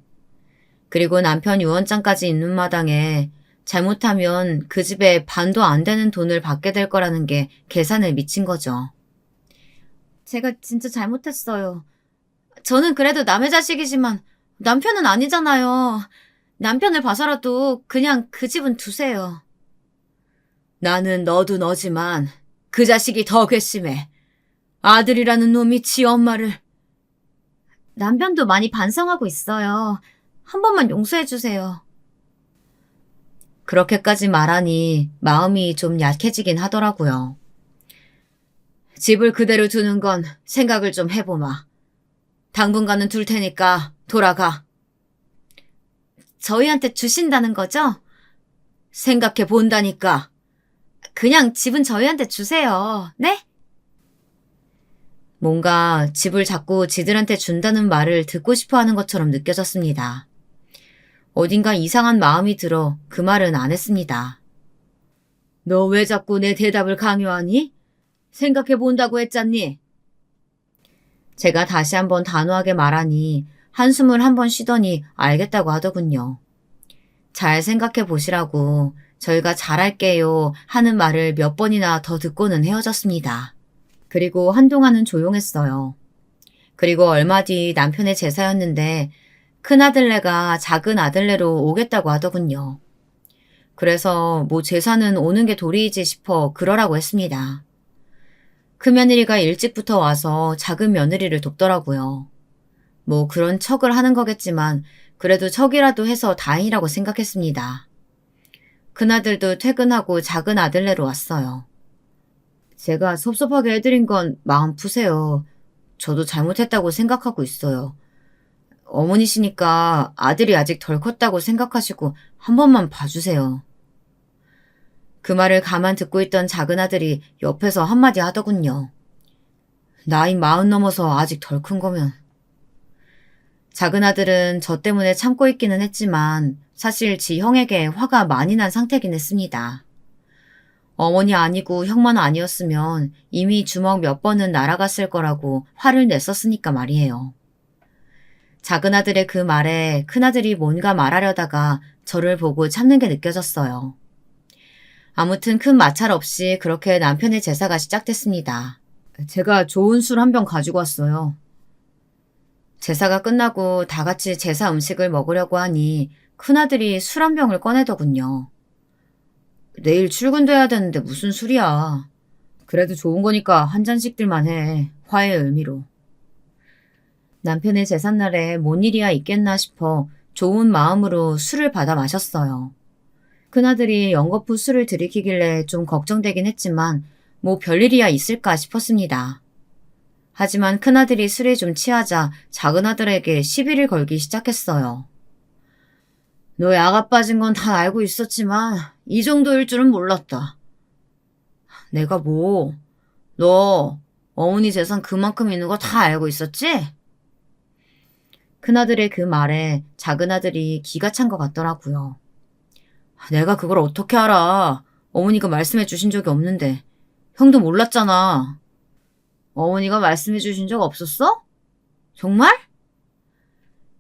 그리고 남편 유언장까지 있는 마당에 잘못하면 그 집에 반도 안 되는 돈을 받게 될 거라는 게 계산을 미친 거죠. 제가 진짜 잘못했어요. 저는 그래도 남의 자식이지만 남편은 아니잖아요. 남편을 봐서라도 그냥 그 집은 두세요. 나는 너도 너지만 그 자식이 더 괘씸해. 아들이라는 놈이 지 엄마를. 남편도 많이 반성하고 있어요. 한 번만 용서해 주세요. 그렇게까지 말하니 마음이 좀 약해지긴 하더라고요. 집을 그대로 두는 건 생각을 좀 해보마. 당분간은 둘 테니까 돌아가. 저희한테 주신다는 거죠? 생각해 본다니까. 그냥 집은 저희한테 주세요. 네? 뭔가 집을 자꾸 지들한테 준다는 말을 듣고 싶어 하는 것처럼 느껴졌습니다. 어딘가 이상한 마음이 들어 그 말은 안 했습니다. 너 왜 자꾸 내 대답을 강요하니? 생각해 본다고 했잖니? 제가 다시 한번 단호하게 말하니 한숨을 한번 쉬더니 알겠다고 하더군요. 잘 생각해 보시라고 저희가 잘할게요 하는 말을 몇 번이나 더 듣고는 헤어졌습니다. 그리고 한동안은 조용했어요. 그리고 얼마 뒤 남편의 제사였는데 큰아들네가 작은 아들네로 오겠다고 하더군요. 그래서 뭐 제사는 오는 게 도리이지 싶어 그러라고 했습니다. 큰며느리가 일찍부터 와서 작은 며느리를 돕더라고요. 뭐 그런 척을 하는 거겠지만 그래도 척이라도 해서 다행이라고 생각했습니다. 큰아들도 퇴근하고 작은 아들네로 왔어요. 제가 섭섭하게 해드린 건 마음 푸세요. 저도 잘못했다고 생각하고 있어요. 어머니시니까 아들이 아직 덜 컸다고 생각하시고 한 번만 봐주세요. 그 말을 가만 듣고 있던 작은 아들이 옆에서 한마디 하더군요. 나이 40 넘어서 아직 덜 큰 거면. 작은 아들은 저 때문에 참고 있기는 했지만 사실 지 형에게 화가 많이 난 상태긴 했습니다. 어머니 아니고 형만 아니었으면 이미 주먹 몇 번은 날아갔을 거라고 화를 냈었으니까 말이에요. 작은 아들의 그 말에 큰아들이 뭔가 말하려다가 저를 보고 참는 게 느껴졌어요. 아무튼 큰 마찰 없이 그렇게 남편의 제사가 시작됐습니다. 제가 좋은 술 한 병 가지고 왔어요. 제사가 끝나고 다 같이 제사 음식을 먹으려고 하니 큰아들이 술 한 병을 꺼내더군요. 내일 출근도 해야 되는데 무슨 술이야. 그래도 좋은 거니까 한 잔씩들만 해. 화해의 의미로. 남편의 제삿날에 뭔 일이야 있겠나 싶어 좋은 마음으로 술을 받아 마셨어요. 큰아들이 연거푸 술을 들이키길래 좀 걱정되긴 했지만 뭐 별일이야 있을까 싶었습니다. 하지만 큰아들이 술에 좀 취하자 작은아들에게 시비를 걸기 시작했어요. 너 야가 빠진 건 다 알고 있었지만 이 정도일 줄은 몰랐다. 내가 뭐, 너 어머니 재산 그만큼 있는 거 다 알고 있었지? 큰아들의 그 말에 작은아들이 기가 찬 것 같더라고요. 내가 그걸 어떻게 알아. 어머니가 말씀해 주신 적이 없는데. 형도 몰랐잖아. 어머니가 말씀해 주신 적 없었어? 정말?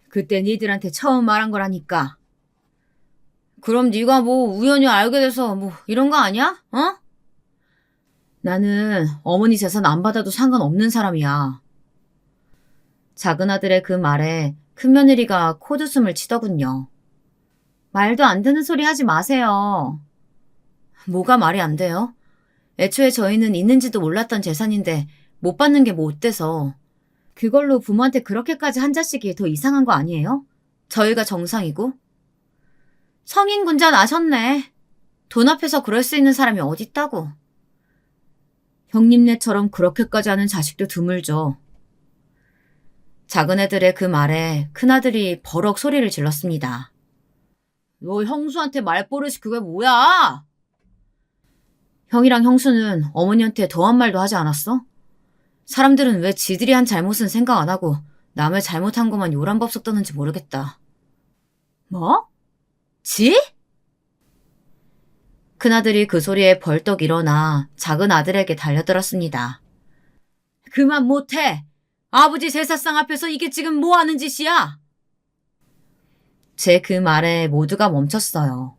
그때 니들한테 처음 말한 거라니까. 그럼 네가 뭐 우연히 알게 돼서 뭐 이런 거 아니야? 어? 나는 어머니 재산 안 받아도 상관없는 사람이야. 작은아들의 그 말에 큰며느리가 코웃음을 치더군요. 말도 안 되는 소리 하지 마세요. 뭐가 말이 안 돼요? 애초에 저희는 있는지도 몰랐던 재산인데 못 받는 게 뭐 어때서. 그걸로 부모한테 그렇게까지 한 자식이 더 이상한 거 아니에요? 저희가 정상이고. 성인 군자 나셨네. 돈 앞에서 그럴 수 있는 사람이 어딨다고. 형님네처럼 그렇게까지 하는 자식도 드물죠. 작은 애들의 그 말에 큰아들이 버럭 소리를 질렀습니다. 너 형수한테 말버릇이 그게 뭐야? 형이랑 형수는 어머니한테 더한 말도 하지 않았어? 사람들은 왜 지들이 한 잘못은 생각 안 하고 남의 잘못한 것만 요란법석 떠는지 모르겠다. 뭐? 지? 큰아들이 그 소리에 벌떡 일어나 작은 아들에게 달려들었습니다. 그만 못해! 아버지 제사상 앞에서 이게 지금 뭐 하는 짓이야? 제 그 말에 모두가 멈췄어요.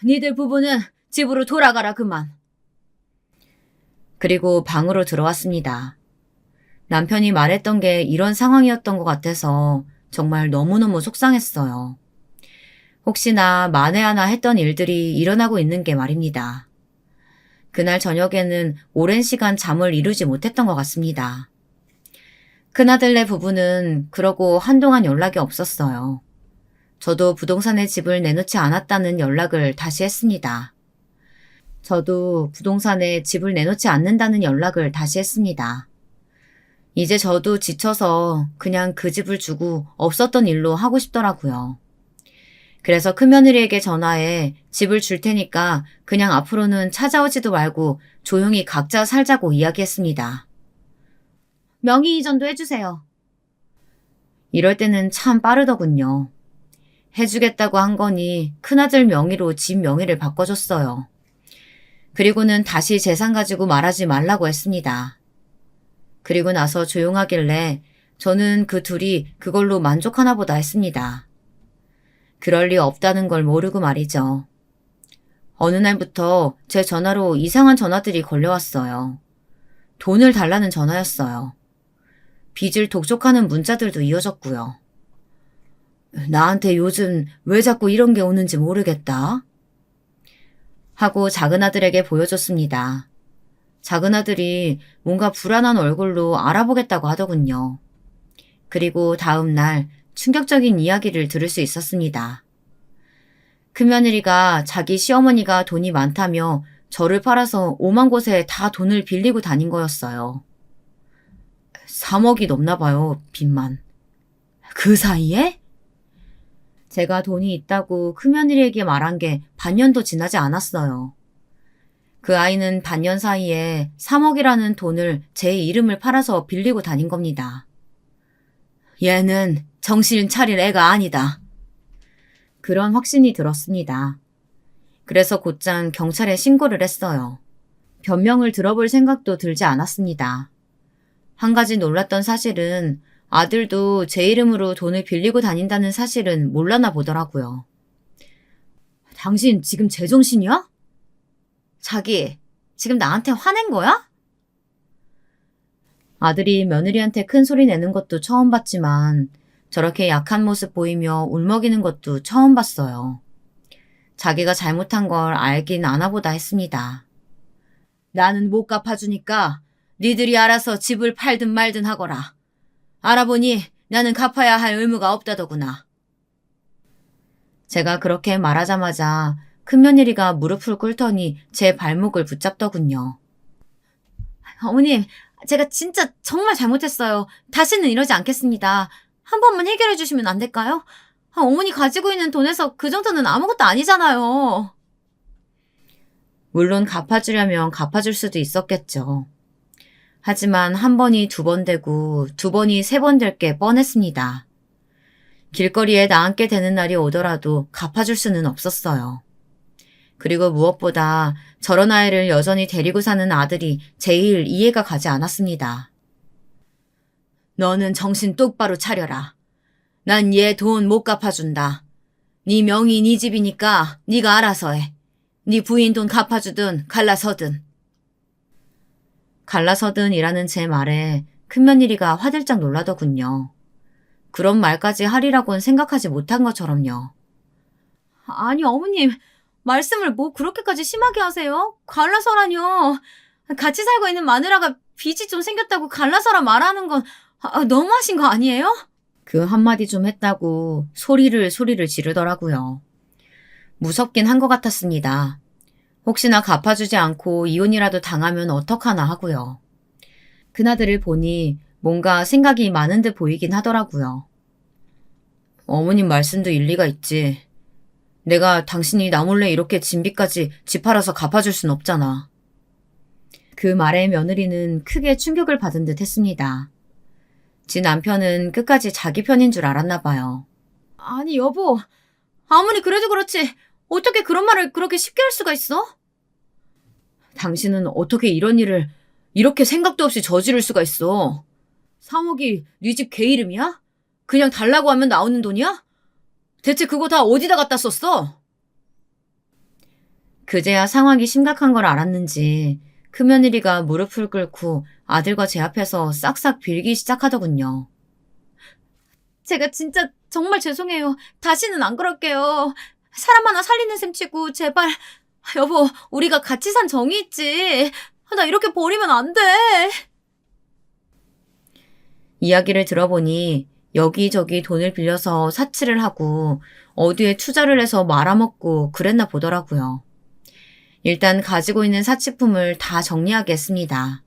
니들 부부는 집으로 돌아가라 그만. 그리고 방으로 들어왔습니다. 남편이 말했던 게 이런 상황이었던 것 같아서 정말 너무너무 속상했어요. 혹시나 만에 하나 했던 일들이 일어나고 있는 게 말입니다. 그날 저녁에는 오랜 시간 잠을 이루지 못했던 것 같습니다. 큰아들네 부부는 그러고 한동안 연락이 없었어요. 저도 부동산에 집을 내놓지 않았다는 연락을 다시 했습니다. 저도 부동산에 집을 내놓지 않는다는 연락을 다시 했습니다. 이제 저도 지쳐서 그냥 그 집을 주고 없었던 일로 하고 싶더라고요. 그래서 큰며느리에게 전화해 집을 줄 테니까 그냥 앞으로는 찾아오지도 말고 조용히 각자 살자고 이야기했습니다. 명의 이전도 해주세요. 이럴 때는 참 빠르더군요. 해주겠다고 한 거니 큰아들 명의로 집 명의를 바꿔줬어요. 그리고는 다시 재산 가지고 말하지 말라고 했습니다. 그리고 나서 조용하길래 저는 그 둘이 그걸로 만족하나 보다 했습니다. 그럴 리 없다는 걸 모르고 말이죠. 어느 날부터 제 전화로 이상한 전화들이 걸려왔어요. 돈을 달라는 전화였어요. 빚을 독촉하는 문자들도 이어졌고요. 나한테 요즘 왜 자꾸 이런 게 오는지 모르겠다. 하고 작은아들에게 보여줬습니다. 작은아들이 뭔가 불안한 얼굴로 알아보겠다고 하더군요. 그리고 다음 날 충격적인 이야기를 들을 수 있었습니다. 큰며느리가 자기 시어머니가 돈이 많다며 저를 팔아서 오만 곳에 다 돈을 빌리고 다닌 거였어요. 3억이 넘나 봐요, 빚만. 그 사이에? 제가 돈이 있다고 큰며느리에게 말한 게 반년도 지나지 않았어요. 그 아이는 반년 사이에 3억이라는 돈을 제 이름을 팔아서 빌리고 다닌 겁니다. 얘는 정신 차릴 애가 아니다. 그런 확신이 들었습니다. 그래서 곧장 경찰에 신고를 했어요. 변명을 들어볼 생각도 들지 않았습니다. 한 가지 놀랐던 사실은 아들도 제 이름으로 돈을 빌리고 다닌다는 사실은 몰랐나 보더라고요. 당신 지금 제정신이야? 자기, 지금 나한테 화낸 거야? 아들이 며느리한테 큰 소리 내는 것도 처음 봤지만 저렇게 약한 모습 보이며 울먹이는 것도 처음 봤어요. 자기가 잘못한 걸 알긴 아나보다 했습니다. 나는 못 갚아주니까 니들이 알아서 집을 팔든 말든 하거라. 알아보니 나는 갚아야 할 의무가 없다더구나. 제가 그렇게 말하자마자 큰며느리가 무릎을 꿇더니 제 발목을 붙잡더군요. 어머님, 제가 진짜 정말 잘못했어요. 다시는 이러지 않겠습니다. 한 번만 해결해 주시면 안 될까요? 어머니 가지고 있는 돈에서 그 정도는 아무것도 아니잖아요. 물론 갚아주려면 갚아줄 수도 있었겠죠. 하지만 한 번이 두 번 되고 두 번이 세 번 될 게 뻔했습니다. 길거리에 나앉게 되는 날이 오더라도 갚아줄 수는 없었어요. 그리고 무엇보다 저런 아이를 여전히 데리고 사는 아들이 제일 이해가 가지 않았습니다. 너는 정신 똑바로 차려라. 난 얘 돈 못 갚아준다. 네 명의 네 집이니까 네가 알아서 해. 네 부인 돈 갚아주든 갈라서든. 갈라서든이라는 제 말에 큰며느리가 화들짝 놀라더군요. 그런 말까지 하리라고는 생각하지 못한 것처럼요. 아니 어머님, 말씀을 뭐 그렇게까지 심하게 하세요? 갈라서라뇨. 같이 살고 있는 마누라가 빚이 좀 생겼다고 갈라서라 말하는 건 너무하신 거 아니에요? 그 한마디 좀 했다고 소리를 지르더라고요. 무섭긴 한 것 같았습니다. 혹시나 갚아주지 않고 이혼이라도 당하면 어떡하나 하고요. 그나들을 보니 뭔가 생각이 많은 듯 보이긴 하더라고요. 어머님 말씀도 일리가 있지. 내가 당신이 나 몰래 이렇게 진빚까지 집 팔아서 갚아줄 순 없잖아. 그 말에 며느리는 크게 충격을 받은 듯 했습니다. 지 남편은 끝까지 자기 편인 줄 알았나 봐요. 아니 여보, 아무리 그래도 그렇지 어떻게 그런 말을 그렇게 쉽게 할 수가 있어? 당신은 어떻게 이런 일을 이렇게 생각도 없이 저지를 수가 있어? 3억이 네 집 개 이름이야? 그냥 달라고 하면 나오는 돈이야? 대체 그거 다 어디다 갖다 썼어? 그제야 상황이 심각한 걸 알았는지 큰며느리가 무릎을 꿇고 아들과 제 앞에서 싹싹 빌기 시작하더군요. 제가 진짜 정말 죄송해요. 다시는 안 그럴게요. 사람 하나 살리는 셈 치고 제발. 여보, 우리가 같이 산 정이 있지. 나 이렇게 버리면 안 돼. 이야기를 들어보니 여기저기 돈을 빌려서 사치를 하고 어디에 투자를 해서 말아먹고 그랬나 보더라고요. 일단 가지고 있는 사치품을 다 정리하게 했습니다.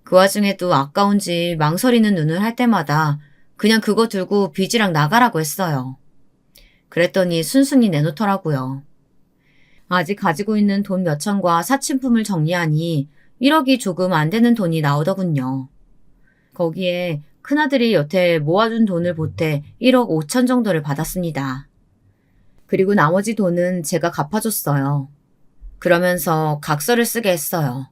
그 와중에도 아까운지 망설이는 눈을 할 때마다 그냥 그거 들고 빚이랑 나가라고 했어요. 그랬더니 순순히 내놓더라고요. 아직 가지고 있는 돈 몇천과 사치품을 정리하니 1억이 조금 안 되는 돈이 나오더군요. 거기에 큰아들이 여태 모아둔 돈을 보태 1억 5천 정도를 받았습니다. 그리고 나머지 돈은 제가 갚아줬어요. 그러면서 각서를 쓰게 했어요.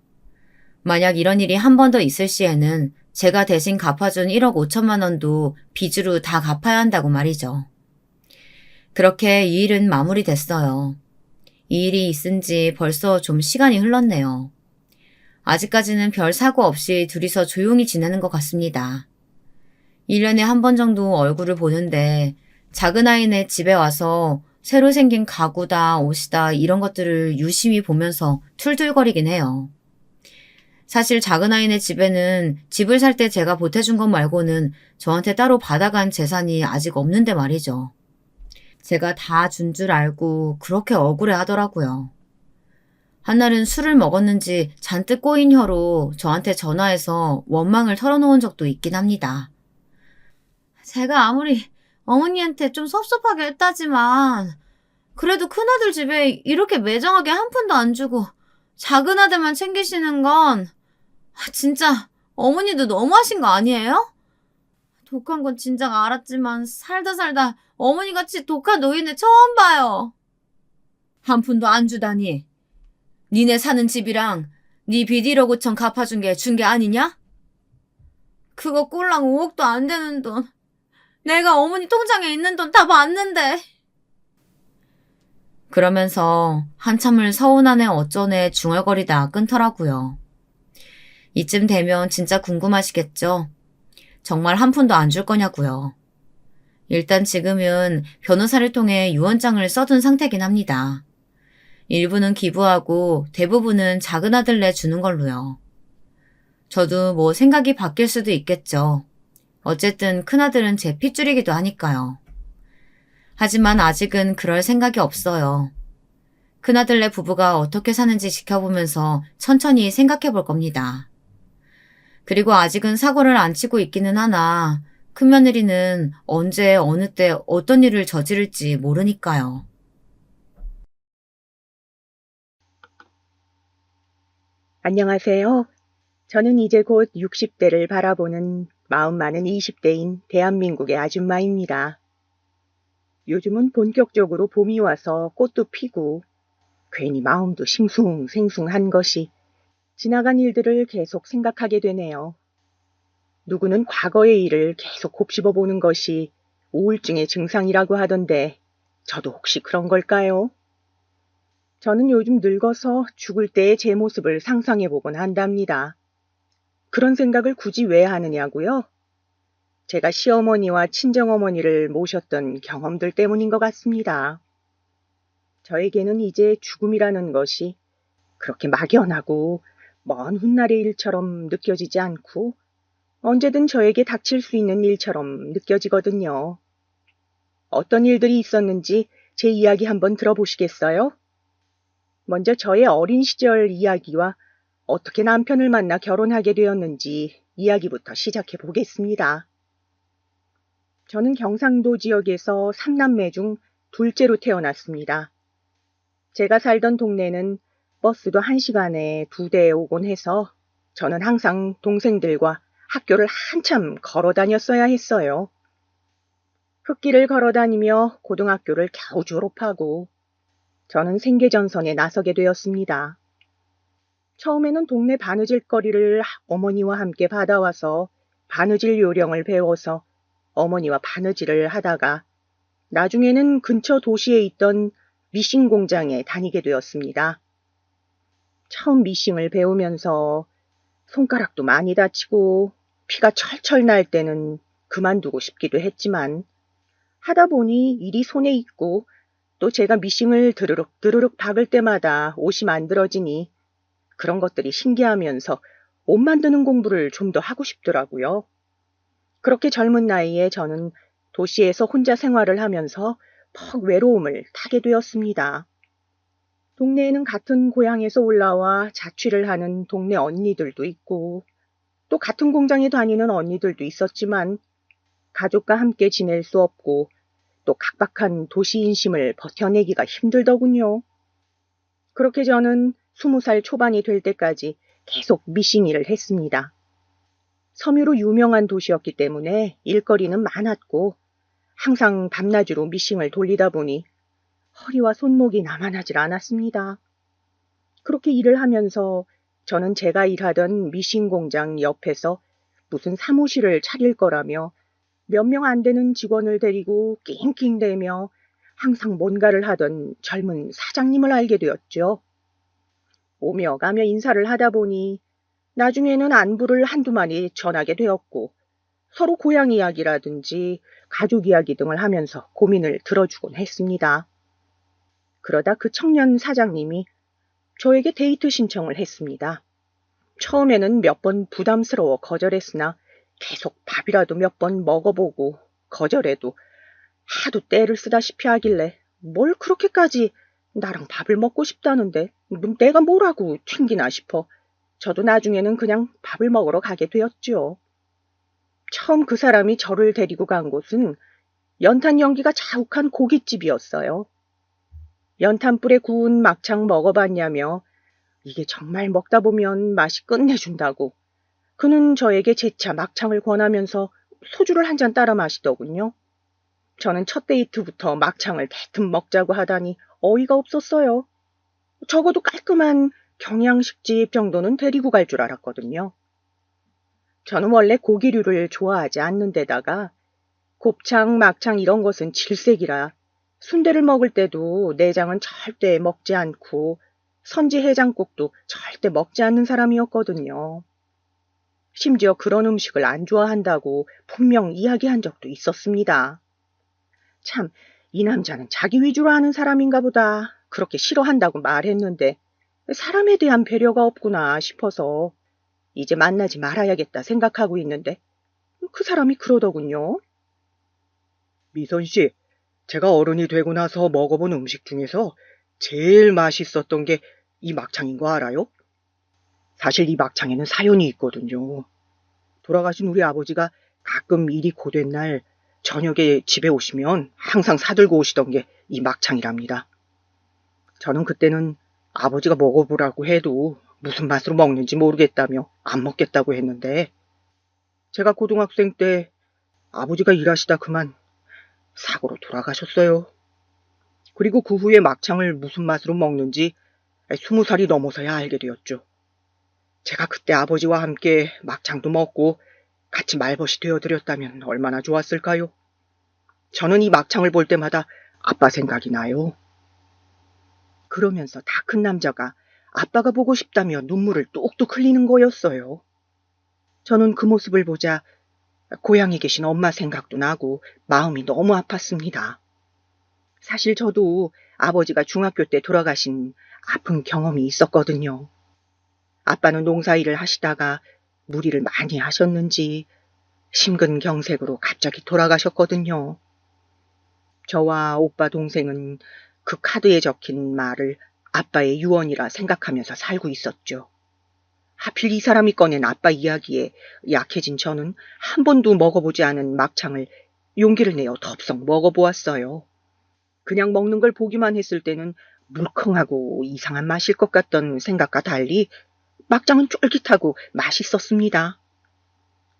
만약 이런 일이 한 번 더 있을 시에는 제가 대신 갚아준 1억 5천만 원도 빚으로 다 갚아야 한다고 말이죠. 그렇게 이 일은 마무리됐어요. 이 일이 있은 지 벌써 좀 시간이 흘렀네요. 아직까지는 별 사고 없이 둘이서 조용히 지내는 것 같습니다. 1년에 한 번 정도 얼굴을 보는데 작은 아이네 집에 와서 새로 생긴 가구다, 옷이다 이런 것들을 유심히 보면서 툴툴거리긴 해요. 사실 작은 아이네 집에는 집을 살 때 제가 보태준 것 말고는 저한테 따로 받아간 재산이 아직 없는데 말이죠. 제가 다 준 줄 알고 그렇게 억울해 하더라고요. 한날은 술을 먹었는지 잔뜩 꼬인 혀로 저한테 전화해서 원망을 털어놓은 적도 있긴 합니다. 제가 아무리 어머니한테 좀 섭섭하게 했다지만 그래도 큰아들 집에 이렇게 매정하게 한 푼도 안 주고 작은 아들만 챙기시는 건 진짜 어머니도 너무하신 거 아니에요? 독한 건 진작 알았지만 살다 살다 어머니같이 독한 노인을 처음 봐요. 한 푼도 안 주다니. 니네 사는 집이랑 네 빚 1억 5천 갚아준 게 준 게 아니냐? 그거 꼴랑 5억도 안 되는 돈. 내가 어머니 통장에 있는 돈 다 봤는데. 그러면서 한참을 서운하네 어쩌네 중얼거리다 끊더라고요. 이쯤 되면 진짜 궁금하시겠죠? 정말 한 푼도 안 줄 거냐고요. 일단 지금은 변호사를 통해 유언장을 써둔 상태긴 합니다. 일부는 기부하고 대부분은 작은 아들 내 주는 걸로요. 저도 뭐 생각이 바뀔 수도 있겠죠. 어쨌든 큰아들은 제 핏줄이기도 하니까요. 하지만 아직은 그럴 생각이 없어요. 큰아들네 부부가 어떻게 사는지 지켜보면서 천천히 생각해 볼 겁니다. 그리고 아직은 사고를 안 치고 있기는 하나 큰며느리는 언제 어느 때 어떤 일을 저지를지 모르니까요. 안녕하세요. 저는 이제 곧 60대를 바라보는 마음 많은 20대인 대한민국의 아줌마입니다. 요즘은 본격적으로 봄이 와서 꽃도 피고 괜히 마음도 싱숭생숭한 것이 지나간 일들을 계속 생각하게 되네요. 누구는 과거의 일을 계속 곱씹어 보는 것이 우울증의 증상이라고 하던데 저도 혹시 그런 걸까요? 저는 요즘 늙어서 죽을 때의 제 모습을 상상해 보곤 한답니다. 그런 생각을 굳이 왜 하느냐고요? 제가 시어머니와 친정어머니를 모셨던 경험들 때문인 것 같습니다. 저에게는 이제 죽음이라는 것이 그렇게 막연하고 먼 훗날의 일처럼 느껴지지 않고 언제든 저에게 닥칠 수 있는 일처럼 느껴지거든요. 어떤 일들이 있었는지 제 이야기 한번 들어보시겠어요? 먼저 저의 어린 시절 이야기와 어떻게 남편을 만나 결혼하게 되었는지 이야기부터 시작해 보겠습니다. 저는 경상도 지역에서 3남매 중 둘째로 태어났습니다. 제가 살던 동네는 버스도 1시간에 2대 오곤 해서 저는 항상 동생들과 학교를 한참 걸어 다녔어야 했어요. 흙길을 걸어 다니며 고등학교를 겨우 졸업하고 저는 생계전선에 나서게 되었습니다. 처음에는 동네 바느질 거리를 어머니와 함께 받아와서 바느질 요령을 배워서 어머니와 바느질을 하다가 나중에는 근처 도시에 있던 미싱 공장에 다니게 되었습니다. 처음 미싱을 배우면서 손가락도 많이 다치고 피가 철철 날 때는 그만두고 싶기도 했지만 하다 보니 일이 손에 익고 또 제가 미싱을 드르륵 드르륵 박을 때마다 옷이 만들어지니 그런 것들이 신기하면서 옷 만드는 공부를 좀 더 하고 싶더라고요. 그렇게 젊은 나이에 저는 도시에서 혼자 생활을 하면서 퍽 외로움을 타게 되었습니다. 동네에는 같은 고향에서 올라와 자취를 하는 동네 언니들도 있고 또 같은 공장에 다니는 언니들도 있었지만 가족과 함께 지낼 수 없고 또 각박한 도시 인심을 버텨내기가 힘들더군요. 그렇게 저는 20살 초반이 될 때까지 계속 미싱 일을 했습니다. 섬유로 유명한 도시였기 때문에 일거리는 많았고 항상 밤낮으로 미싱을 돌리다 보니 허리와 손목이 나만하질 않았습니다. 그렇게 일을 하면서 저는 제가 일하던 미싱 공장 옆에서 무슨 사무실을 차릴 거라며 몇 명 안 되는 직원을 데리고 낑낑대며 항상 뭔가를 하던 젊은 사장님을 알게 되었죠. 오며 가며 인사를 하다 보니 나중에는 안부를 한두 마디 전하게 되었고 서로 고향 이야기라든지 가족 이야기 등을 하면서 고민을 들어주곤 했습니다. 그러다 그 청년 사장님이 저에게 데이트 신청을 했습니다. 처음에는 몇 번 부담스러워 거절했으나 계속 밥이라도 몇 번 먹어보고 거절해도 하도 떼를 쓰다시피 하길래 뭘 그렇게까지 나랑 밥을 먹고 싶다는데 내가 뭐라고 튕기나 싶어 저도 나중에는 그냥 밥을 먹으러 가게 되었죠. 처음 그 사람이 저를 데리고 간 곳은 연탄 연기가 자욱한 고깃집이었어요. 연탄불에 구운 막창 먹어봤냐며 이게 정말 먹다 보면 맛이 끝내준다고 그는 저에게 재차 막창을 권하면서 소주를 한 잔 따라 마시더군요. 저는 첫 데이트부터 막창을 대뜸 먹자고 하다니 어이가 없었어요. 적어도 깔끔한 경양식집 정도는 데리고 갈 줄 알았거든요. 저는 원래 고기류를 좋아하지 않는 데다가 곱창, 막창 이런 것은 질색이라 순대를 먹을 때도 내장은 절대 먹지 않고 선지 해장국도 절대 먹지 않는 사람이었거든요. 심지어 그런 음식을 안 좋아한다고 분명 이야기한 적도 있었습니다. 참, 이 남자는 자기 위주로 하는 사람인가 보다 그렇게 싫어한다고 말했는데 사람에 대한 배려가 없구나 싶어서 이제 만나지 말아야겠다 생각하고 있는데 그 사람이 그러더군요. 미선 씨, 제가 어른이 되고 나서 먹어본 음식 중에서 제일 맛있었던 게 이 막창인 거 알아요? 사실 이 막창에는 사연이 있거든요. 돌아가신 우리 아버지가 가끔 일이 고된 날 저녁에 집에 오시면 항상 사들고 오시던 게 이 막창이랍니다. 저는 그때는 아버지가 먹어보라고 해도 무슨 맛으로 먹는지 모르겠다며 안 먹겠다고 했는데 제가 고등학생 때 아버지가 일하시다 그만 사고로 돌아가셨어요. 그리고 그 후에 막창을 무슨 맛으로 먹는지 20살이 넘어서야 알게 되었죠. 제가 그때 아버지와 함께 막창도 먹고 같이 말벗이 되어드렸다면 얼마나 좋았을까요? 저는 이 막창을 볼 때마다 아빠 생각이 나요. 그러면서 다 큰 남자가 아빠가 보고 싶다며 눈물을 뚝뚝 흘리는 거였어요. 저는 그 모습을 보자 고향에 계신 엄마 생각도 나고 마음이 너무 아팠습니다. 사실 저도 아버지가 중학교 때 돌아가신 아픈 경험이 있었거든요. 아빠는 농사일을 하시다가 무리를 많이 하셨는지 심근경색으로 갑자기 돌아가셨거든요. 저와 오빠 동생은 그 카드에 적힌 말을 아빠의 유언이라 생각하면서 살고 있었죠. 하필 이 사람이 꺼낸 아빠 이야기에 약해진 저는 한 번도 먹어보지 않은 막창을 용기를 내어 덥석 먹어보았어요. 그냥 먹는 걸 보기만 했을 때는 물컹하고 이상한 맛일 것 같던 생각과 달리 막창은 쫄깃하고 맛있었습니다.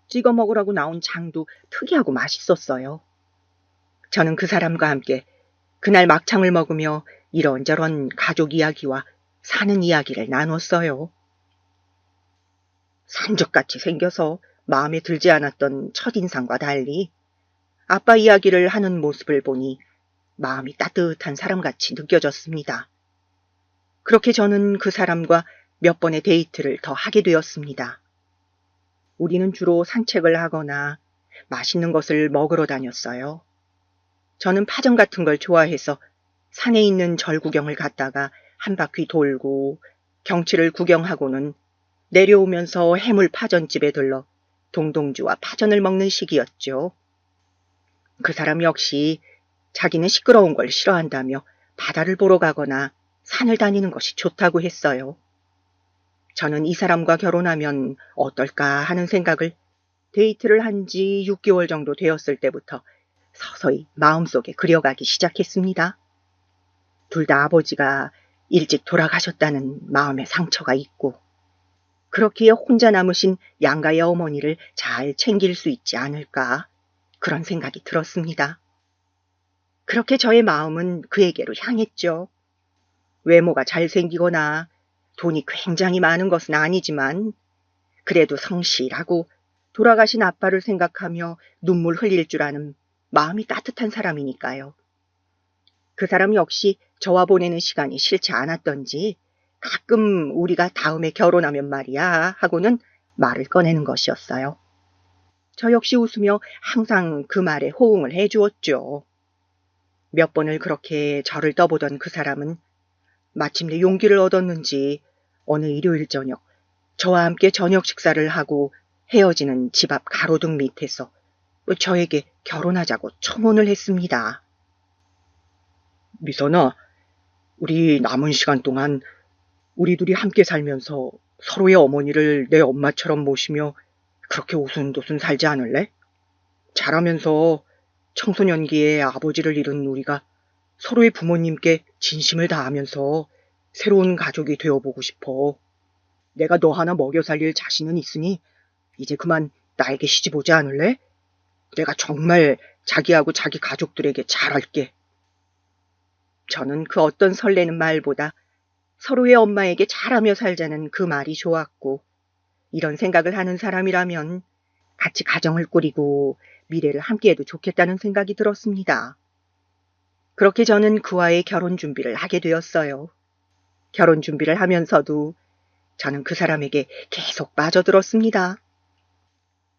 찍어 먹으라고 나온 장도 특이하고 맛있었어요. 저는 그 사람과 함께 그날 막창을 먹으며 이런저런 가족 이야기와 사는 이야기를 나눴어요. 산적같이 생겨서 마음에 들지 않았던 첫인상과 달리 아빠 이야기를 하는 모습을 보니 마음이 따뜻한 사람같이 느껴졌습니다. 그렇게 저는 그 사람과 몇 번의 데이트를 더 하게 되었습니다. 우리는 주로 산책을 하거나 맛있는 것을 먹으러 다녔어요. 저는 파전 같은 걸 좋아해서 산에 있는 절 구경을 갔다가 한 바퀴 돌고 경치를 구경하고는 내려오면서 해물 파전집에 들러 동동주와 파전을 먹는 시기였죠. 그 사람 역시 자기는 시끄러운 걸 싫어한다며 바다를 보러 가거나 산을 다니는 것이 좋다고 했어요. 저는 이 사람과 결혼하면 어떨까 하는 생각을 데이트를 한 지 6개월 정도 되었을 때부터 서서히 마음속에 그려가기 시작했습니다. 둘 다 아버지가 일찍 돌아가셨다는 마음의 상처가 있고 그렇기에 혼자 남으신 양가의 어머니를 잘 챙길 수 있지 않을까 그런 생각이 들었습니다. 그렇게 저의 마음은 그에게로 향했죠. 외모가 잘생기거나 돈이 굉장히 많은 것은 아니지만 그래도 성실하고 돌아가신 아빠를 생각하며 눈물 흘릴 줄 아는 마음이 따뜻한 사람이니까요. 그 사람 역시 저와 보내는 시간이 싫지 않았던지 가끔 우리가 다음에 결혼하면 말이야 하고는 말을 꺼내는 것이었어요. 저 역시 웃으며 항상 그 말에 호응을 해주었죠. 몇 번을 그렇게 저를 떠보던 그 사람은 마침내 용기를 얻었는지 어느 일요일 저녁 저와 함께 저녁 식사를 하고 헤어지는 집 앞 가로등 밑에서 저에게 결혼하자고 청혼을 했습니다. 미선아, 우리 남은 시간 동안 우리 둘이 함께 살면서 서로의 어머니를 내 엄마처럼 모시며 그렇게 오순도순 살지 않을래? 자라면서 청소년기에 아버지를 잃은 우리가 서로의 부모님께 진심을 다하면서 새로운 가족이 되어보고 싶어. 내가 너 하나 먹여 살릴 자신은 있으니 이제 그만 나에게 시집 오지 않을래? 내가 정말 자기하고 자기 가족들에게 잘할게. 저는 그 어떤 설레는 말보다 서로의 엄마에게 잘하며 살자는 그 말이 좋았고, 이런 생각을 하는 사람이라면 같이 가정을 꾸리고 미래를 함께해도 좋겠다는 생각이 들었습니다. 그렇게 저는 그와의 결혼 준비를 하게 되었어요. 결혼 준비를 하면서도 저는 그 사람에게 계속 빠져들었습니다.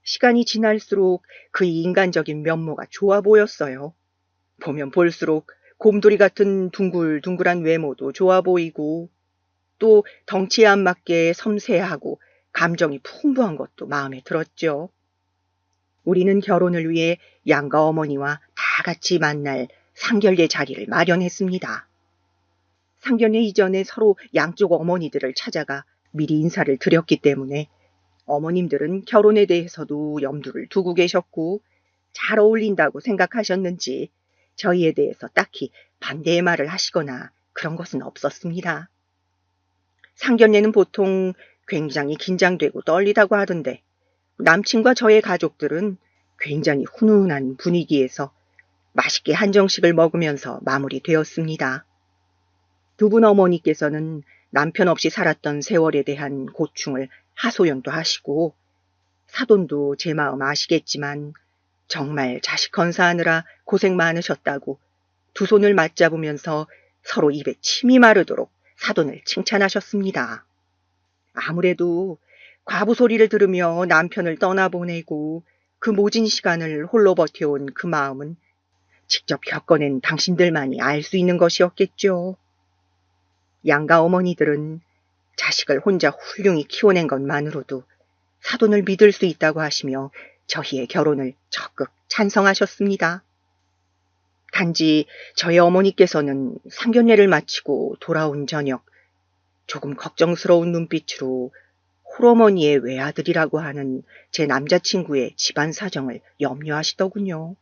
시간이 지날수록 그의 인간적인 면모가 좋아 보였어요. 보면 볼수록 곰돌이 같은 둥글둥글한 외모도 좋아 보이고, 또 덩치에 안 맞게 섬세하고 감정이 풍부한 것도 마음에 들었죠. 우리는 결혼을 위해 양가 어머니와 다 같이 만날 상견례 자리를 마련했습니다. 상견례 이전에 서로 양쪽 어머니들을 찾아가 미리 인사를 드렸기 때문에 어머님들은 결혼에 대해서도 염두를 두고 계셨고 잘 어울린다고 생각하셨는지 저희에 대해서 딱히 반대의 말을 하시거나 그런 것은 없었습니다. 상견례는 보통 굉장히 긴장되고 떨리다고 하던데 남친과 저의 가족들은 굉장히 훈훈한 분위기에서 맛있게 한정식을 먹으면서 마무리되었습니다. 두 분 어머니께서는 남편 없이 살았던 세월에 대한 고충을 하소연도 하시고, 사돈도 제 마음 아시겠지만 정말 자식 건사하느라 고생 많으셨다고 두 손을 맞잡으면서 서로 입에 침이 마르도록 사돈을 칭찬하셨습니다. 아무래도 과부 소리를 들으며 남편을 떠나보내고 그 모진 시간을 홀로 버텨온 그 마음은 직접 겪어낸 당신들만이 알 수 있는 것이었겠죠. 양가 어머니들은 자식을 혼자 훌륭히 키워낸 것만으로도 사돈을 믿을 수 있다고 하시며 저희의 결혼을 적극 찬성하셨습니다. 단지 저희 어머니께서는 상견례를 마치고 돌아온 저녁 조금 걱정스러운 눈빛으로 홀어머니의 외아들이라고 하는 제 남자친구의 집안 사정을 염려하시더군요.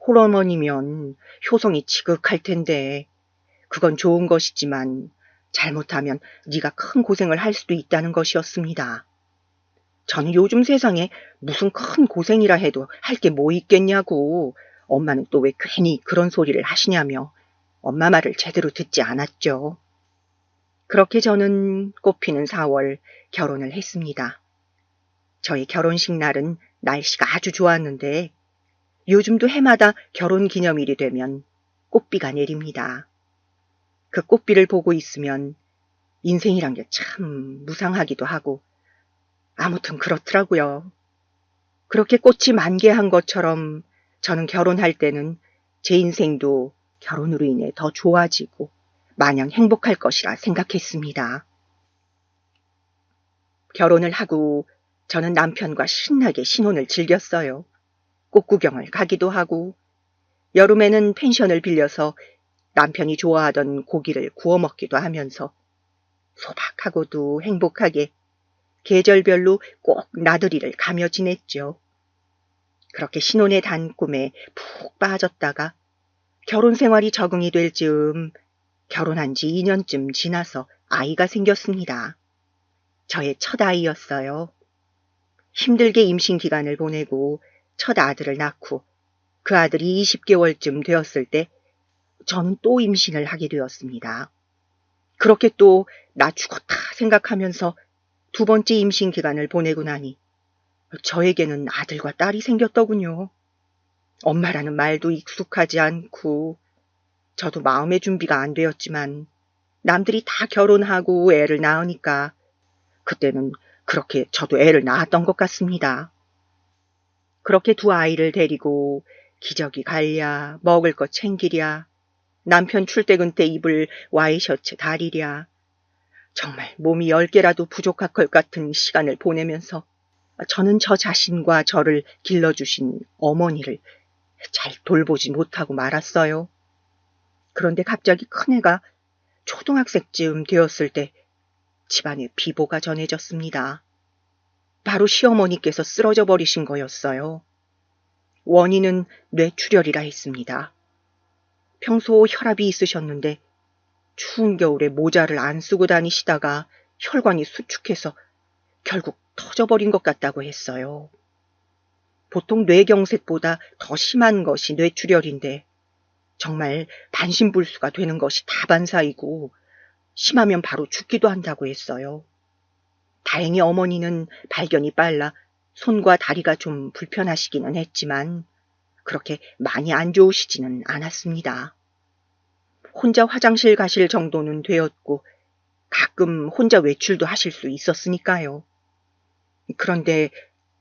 홀어머니면 효성이 지극할 텐데 그건 좋은 것이지만 잘못하면 네가 큰 고생을 할 수도 있다는 것이었습니다. 저는 요즘 세상에 무슨 큰 고생이라 해도 할 게 뭐 있겠냐고, 엄마는 또 왜 괜히 그런 소리를 하시냐며 엄마 말을 제대로 듣지 않았죠. 그렇게 저는 꽃피는 4월 결혼을 했습니다. 저희 결혼식 날은 날씨가 아주 좋았는데 요즘도 해마다 결혼 기념일이 되면 꽃비가 내립니다. 그 꽃비를 보고 있으면 인생이란 게 참 무상하기도 하고 아무튼 그렇더라고요. 그렇게 꽃이 만개한 것처럼 저는 결혼할 때는 제 인생도 결혼으로 인해 더 좋아지고 마냥 행복할 것이라 생각했습니다. 결혼을 하고 저는 남편과 신나게 신혼을 즐겼어요. 꽃 구경을 가기도 하고 여름에는 펜션을 빌려서 남편이 좋아하던 고기를 구워 먹기도 하면서 소박하고도 행복하게 계절별로 꼭 나들이를 가며 지냈죠. 그렇게 신혼의 단꿈에 푹 빠졌다가 결혼 생활이 적응이 될 즈음 결혼한 지 2년쯤 지나서 아이가 생겼습니다. 저의 첫 아이였어요. 힘들게 임신 기간을 보내고 첫 아들을 낳고 그 아들이 20개월쯤 되었을 때 저는 또 임신을 하게 되었습니다. 그렇게 또 나 죽었다 생각하면서 두 번째 임신 기간을 보내고 나니 저에게는 아들과 딸이 생겼더군요. 엄마라는 말도 익숙하지 않고 저도 마음의 준비가 안 되었지만 남들이 다 결혼하고 애를 낳으니까 그때는 그렇게 저도 애를 낳았던 것 같습니다. 그렇게 두 아이를 데리고 기저귀 갈랴, 먹을 것 챙기랴, 남편 출퇴근 때 입을 와이셔츠 다리랴, 정말 몸이 10개라도 부족할 것 같은 시간을 보내면서 저는 저 자신과 저를 길러주신 어머니를 잘 돌보지 못하고 말았어요. 그런데 갑자기 큰애가 초등학생쯤 되었을 때 집안에 비보가 전해졌습니다. 바로 시어머니께서 쓰러져 버리신 거였어요. 원인은 뇌출혈이라 했습니다. 평소 혈압이 있으셨는데 추운 겨울에 모자를 안 쓰고 다니시다가 혈관이 수축해서 결국 터져버린 것 같다고 했어요. 보통 뇌경색보다 더 심한 것이 뇌출혈인데 정말 반신불수가 되는 것이 다반사이고 심하면 바로 죽기도 한다고 했어요. 다행히 어머니는 발견이 빨라 손과 다리가 좀 불편하시기는 했지만 그렇게 많이 안 좋으시지는 않았습니다. 혼자 화장실 가실 정도는 되었고 가끔 혼자 외출도 하실 수 있었으니까요. 그런데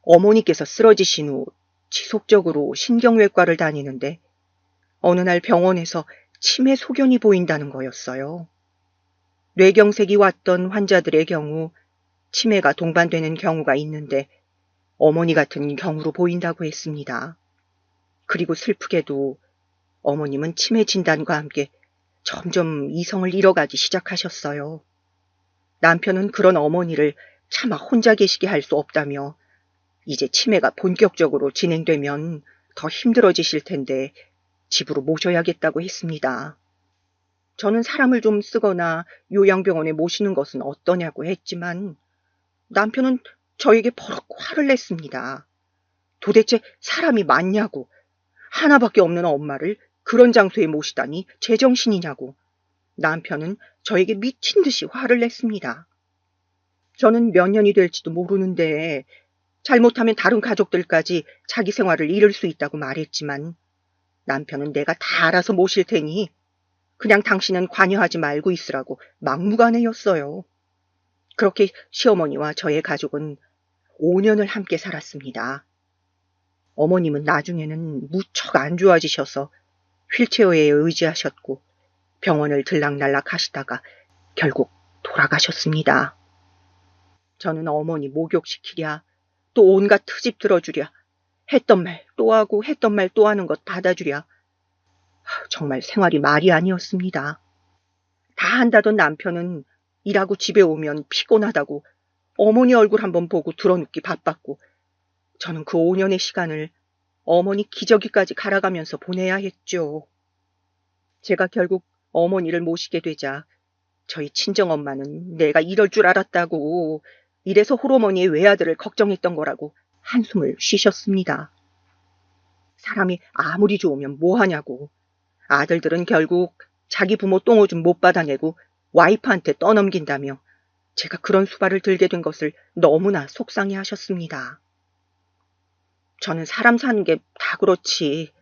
어머니께서 쓰러지신 후 지속적으로 신경외과를 다니는데 어느 날 병원에서 치매 소견이 보인다는 거였어요. 뇌경색이 왔던 환자들의 경우 치매가 동반되는 경우가 있는데 어머니 같은 경우로 보인다고 했습니다. 그리고 슬프게도 어머님은 치매 진단과 함께 점점 이성을 잃어가기 시작하셨어요. 남편은 그런 어머니를 차마 혼자 계시게 할 수 없다며 이제 치매가 본격적으로 진행되면 더 힘들어지실 텐데 집으로 모셔야겠다고 했습니다. 저는 사람을 좀 쓰거나 요양병원에 모시는 것은 어떠냐고 했지만 남편은 저에게 버럭 화를 냈습니다. 도대체 사람이 맞냐고, 하나밖에 없는 엄마를 그런 장소에 모시다니 제정신이냐고 남편은 저에게 미친 듯이 화를 냈습니다. 저는 몇 년이 될지도 모르는데 잘못하면 다른 가족들까지 자기 생활을 잃을 수 있다고 말했지만 남편은 내가 다 알아서 모실 테니 그냥 당신은 관여하지 말고 있으라고 막무가내였어요. 그렇게 시어머니와 저의 가족은 5년을 함께 살았습니다. 어머님은 나중에는 무척 안 좋아지셔서 휠체어에 의지하셨고 병원을 들락날락 하시다가 결국 돌아가셨습니다. 저는 어머니 목욕시키랴, 또 온갖 트집 들어주랴, 했던 말 또 하고 했던 말 또 하는 것 받아주랴. 정말 생활이 말이 아니었습니다. 다 한다던 남편은 일하고 집에 오면 피곤하다고 어머니 얼굴 한번 보고 드러눕기 바빴고 저는 그 5년의 시간을 어머니 기저귀까지 갈아가면서 보내야 했죠. 제가 결국 어머니를 모시게 되자 저희 친정엄마는 내가 이럴 줄 알았다고 이래서 홀어머니의 외아들을 걱정했던 거라고 한숨을 쉬셨습니다. 사람이 아무리 좋으면 뭐하냐고. 아들들은 결국 자기 부모 똥오줌 못 받아내고 와이프한테 떠넘긴다며 제가 그런 수발을 들게 된 것을 너무나 속상해 하셨습니다. 저는 사람 사는 게 다 그렇지.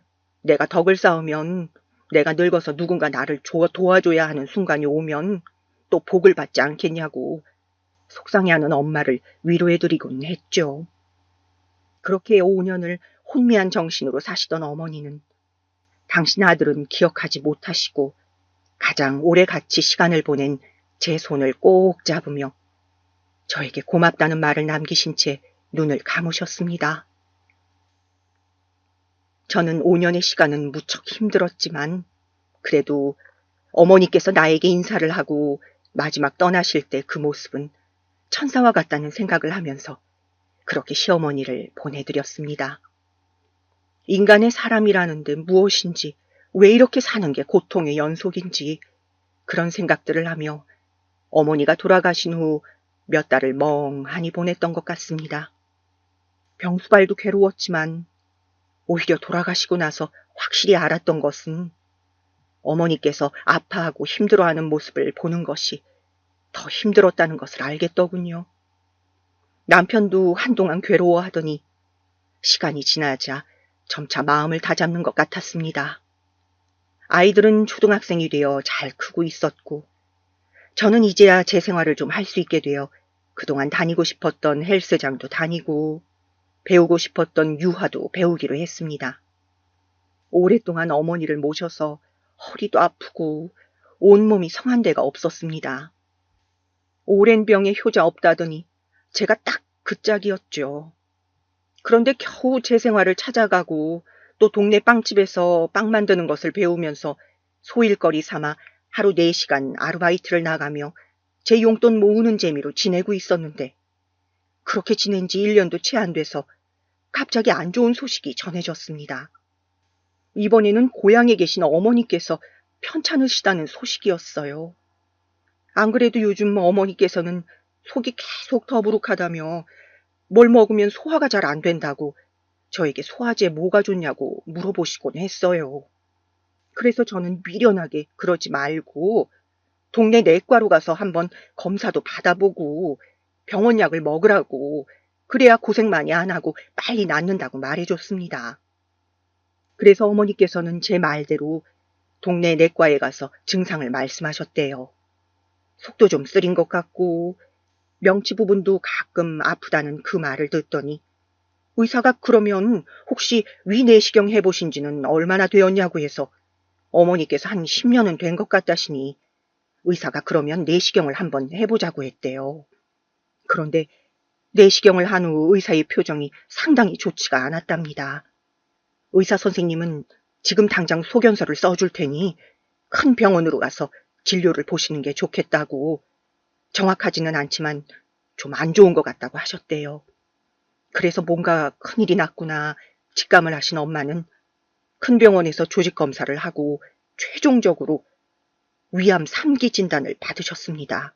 내가 덕을 쌓으면 내가 늙어서 누군가 나를 도와줘야 하는 순간이 오면 또 복을 받지 않겠냐고 속상해하는 엄마를 위로해드리곤 했죠. 그렇게 5년을 혼미한 정신으로 사시던 어머니는 당신 아들은 기억하지 못하시고 가장 오래 같이 시간을 보낸 제 손을 꼭 잡으며 저에게 고맙다는 말을 남기신 채 눈을 감으셨습니다. 저는 5년의 시간은 무척 힘들었지만 그래도 어머니께서 나에게 인사를 하고 마지막 떠나실 때 그 모습은 천사와 같다는 생각을 하면서 그렇게 시어머니를 보내드렸습니다. 인간의 사람이라는 데 무엇인지, 왜 이렇게 사는 게 고통의 연속인지 그런 생각들을 하며 어머니가 돌아가신 후 몇 달을 멍하니 보냈던 것 같습니다. 병수발도 괴로웠지만 오히려 돌아가시고 나서 확실히 알았던 것은 어머니께서 아파하고 힘들어하는 모습을 보는 것이 더 힘들었다는 것을 알겠더군요. 남편도 한동안 괴로워하더니 시간이 지나자 점차 마음을 다잡는 것 같았습니다. 아이들은 초등학생이 되어 잘 크고 있었고 저는 이제야 제 생활을 좀 할 수 있게 되어 그동안 다니고 싶었던 헬스장도 다니고 배우고 싶었던 유화도 배우기로 했습니다. 오랫동안 어머니를 모셔서 허리도 아프고 온몸이 성한 데가 없었습니다. 오랜 병에 효자 없다더니 제가 딱 그 짝이었죠. 그런데 겨우 제 생활을 찾아가고 또 동네 빵집에서 빵 만드는 것을 배우면서 소일거리 삼아 하루 4시간 아르바이트를 나가며 제 용돈 모으는 재미로 지내고 있었는데 그렇게 지낸 지 1년도 채 안 돼서 갑자기 안 좋은 소식이 전해졌습니다. 이번에는 고향에 계신 어머니께서 편찮으시다는 소식이었어요. 안 그래도 요즘 어머니께서는 속이 계속 더부룩하다며 뭘 먹으면 소화가 잘 안 된다고 저에게 소화제 뭐가 좋냐고 물어보시곤 했어요. 그래서 저는 미련하게 그러지 말고 동네 내과로 가서 한번 검사도 받아보고 병원 약을 먹으라고 그래야 고생 많이 안 하고 빨리 낫는다고 말해줬습니다. 그래서 어머니께서는 제 말대로 동네 내과에 가서 증상을 말씀하셨대요. 속도 좀 쓰린 것 같고 명치 부분도 가끔 아프다는 그 말을 듣더니 의사가 그러면 혹시 위내시경 해보신 지는 얼마나 되었냐고 해서 어머니께서 한 10년은 된 것 같다시니 의사가 그러면 내시경을 한번 해보자고 했대요. 그런데 내시경을 한 후 의사의 표정이 상당히 좋지가 않았답니다. 의사 선생님은 지금 당장 소견서를 써줄 테니 큰 병원으로 가서 진료를 보시는 게 좋겠다고 정확하지는 않지만 좀 안 좋은 것 같다고 하셨대요. 그래서 뭔가 큰일이 났구나 직감을 하신 엄마는 큰 병원에서 조직 검사를 하고 최종적으로 위암 3기 진단을 받으셨습니다.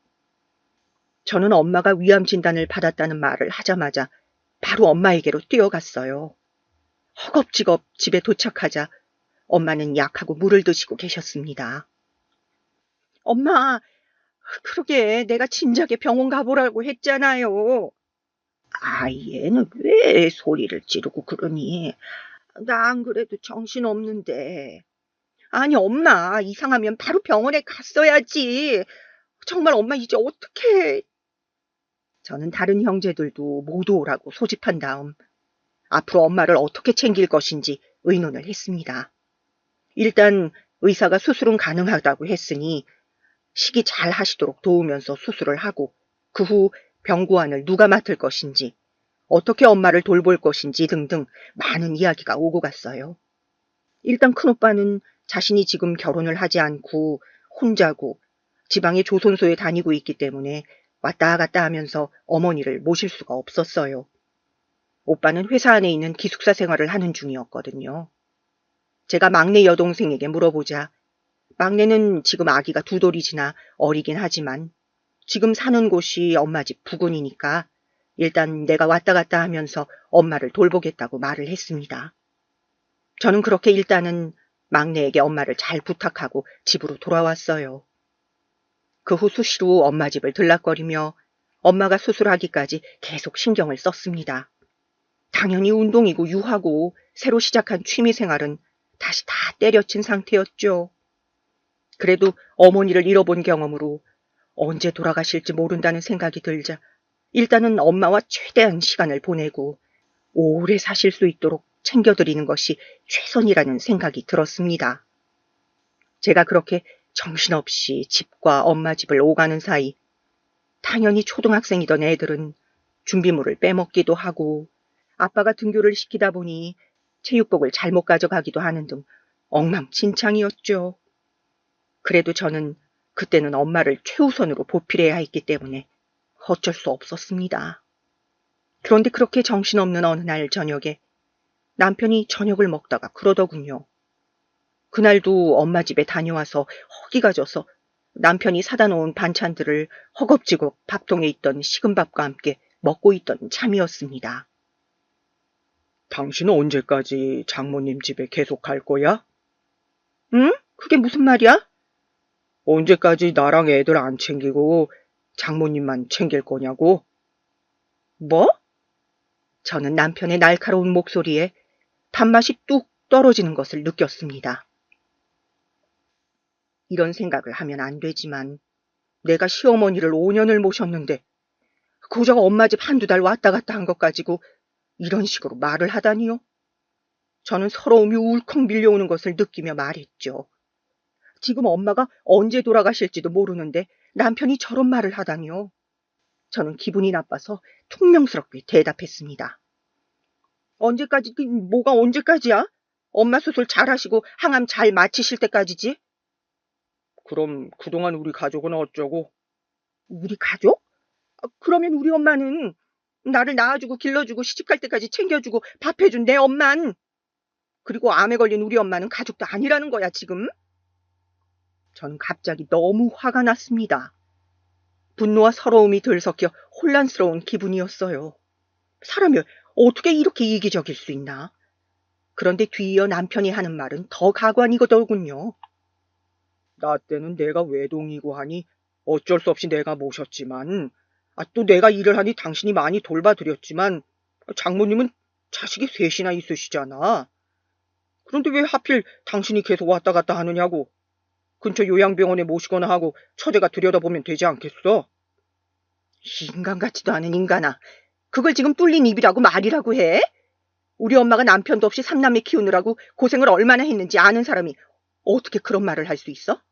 저는 엄마가 위암 진단을 받았다는 말을 하자마자 바로 엄마에게로 뛰어갔어요. 허겁지겁 집에 도착하자 엄마는 약하고 물을 드시고 계셨습니다. 엄마, 그러게 내가 진작에 병원 가보라고 했잖아요. 아, 얘는 왜 소리를 지르고 그러니? 나 안 그래도 정신없는데. 아니, 엄마, 이상하면 바로 병원에 갔어야지. 정말 엄마 이제 어떡해. 저는 다른 형제들도 모두 오라고 소집한 다음 앞으로 엄마를 어떻게 챙길 것인지 의논을 했습니다. 일단 의사가 수술은 가능하다고 했으니 식이 잘 하시도록 도우면서 수술을 하고 그 후 병고안을 누가 맡을 것인지 어떻게 엄마를 돌볼 것인지 등등 많은 이야기가 오고 갔어요. 일단 큰오빠는 자신이 지금 결혼을 하지 않고 혼자고 지방의 조선소에 다니고 있기 때문에 왔다 갔다 하면서 어머니를 모실 수가 없었어요. 오빠는 회사 안에 있는 기숙사 생활을 하는 중이었거든요. 제가 막내 여동생에게 물어보자 막내는 지금 아기가 2돌이 지나 어리긴 하지만 지금 사는 곳이 엄마 집 부근이니까 일단 내가 왔다 갔다 하면서 엄마를 돌보겠다고 말을 했습니다. 저는 그렇게 일단은 막내에게 엄마를 잘 부탁하고 집으로 돌아왔어요. 그 후 수시로 엄마 집을 들락거리며 엄마가 수술하기까지 계속 신경을 썼습니다. 당연히 운동이고 유하고 새로 시작한 취미생활은 다시 다 때려친 상태였죠. 그래도 어머니를 잃어본 경험으로 언제 돌아가실지 모른다는 생각이 들자 일단은 엄마와 최대한 시간을 보내고 오래 사실 수 있도록 챙겨드리는 것이 최선이라는 생각이 들었습니다. 제가 그렇게 정신없이 집과 엄마 집을 오가는 사이 당연히 초등학생이던 애들은 준비물을 빼먹기도 하고 아빠가 등교를 시키다 보니 체육복을 잘못 가져가기도 하는 등 엉망진창이었죠. 그래도 저는 그때는 엄마를 최우선으로 보필해야 했기 때문에 어쩔 수 없었습니다. 그런데 그렇게 정신없는 어느 날 저녁에 남편이 저녁을 먹다가 그러더군요. 그날도 엄마 집에 다녀와서 허기가 져서 남편이 사다 놓은 반찬들을 허겁지겁 밥통에 있던 식은 밥과 함께 먹고 있던 참이었습니다. 당신은 언제까지 장모님 집에 계속 갈 거야? 응? 그게 무슨 말이야? 언제까지 나랑 애들 안 챙기고 장모님만 챙길 거냐고? 뭐? 저는 남편의 날카로운 목소리에 단맛이 뚝 떨어지는 것을 느꼈습니다. 이런 생각을 하면 안 되지만 내가 시어머니를 5년을 모셨는데 고작 엄마 집 1~2달 왔다 갔다 한 것 가지고 이런 식으로 말을 하다니요? 저는 서러움이 울컥 밀려오는 것을 느끼며 말했죠. 지금 엄마가 언제 돌아가실지도 모르는데 남편이 저런 말을 하다니요. 저는 기분이 나빠서 퉁명스럽게 대답했습니다. 언제까지, 뭐가 언제까지야? 엄마 수술 잘 하시고 항암 잘 마치실 때까지지? 그럼 그동안 우리 가족은 어쩌고? 우리 가족? 그러면 우리 엄마는 나를 낳아주고 길러주고 시집갈 때까지 챙겨주고 밥해준 내 엄만, 그리고 암에 걸린 우리 엄마는 가족도 아니라는 거야, 지금? 저는 갑자기 너무 화가 났습니다. 분노와 서러움이 들섞여 혼란스러운 기분이었어요. 사람이 어떻게 이렇게 이기적일 수 있나? 그런데 뒤이어 남편이 하는 말은 더 가관이거더군요. 나 때는 내가 외동이고 하니 어쩔 수 없이 내가 모셨지만, 또 내가 일을 하니 당신이 많이 돌봐드렸지만, 장모님은 자식이 셋이나 있으시잖아. 그런데 왜 하필 당신이 계속 왔다 갔다 하느냐고. 근처 요양병원에 모시거나 하고 처제가 들여다보면 되지 않겠어? 인간 같지도 않은 인간아. 그걸 지금 뚫린 입이라고 말이라고 해? 우리 엄마가 남편도 없이 삼남매 키우느라고 고생을 얼마나 했는지 아는 사람이 어떻게 그런 말을 할 수 있어?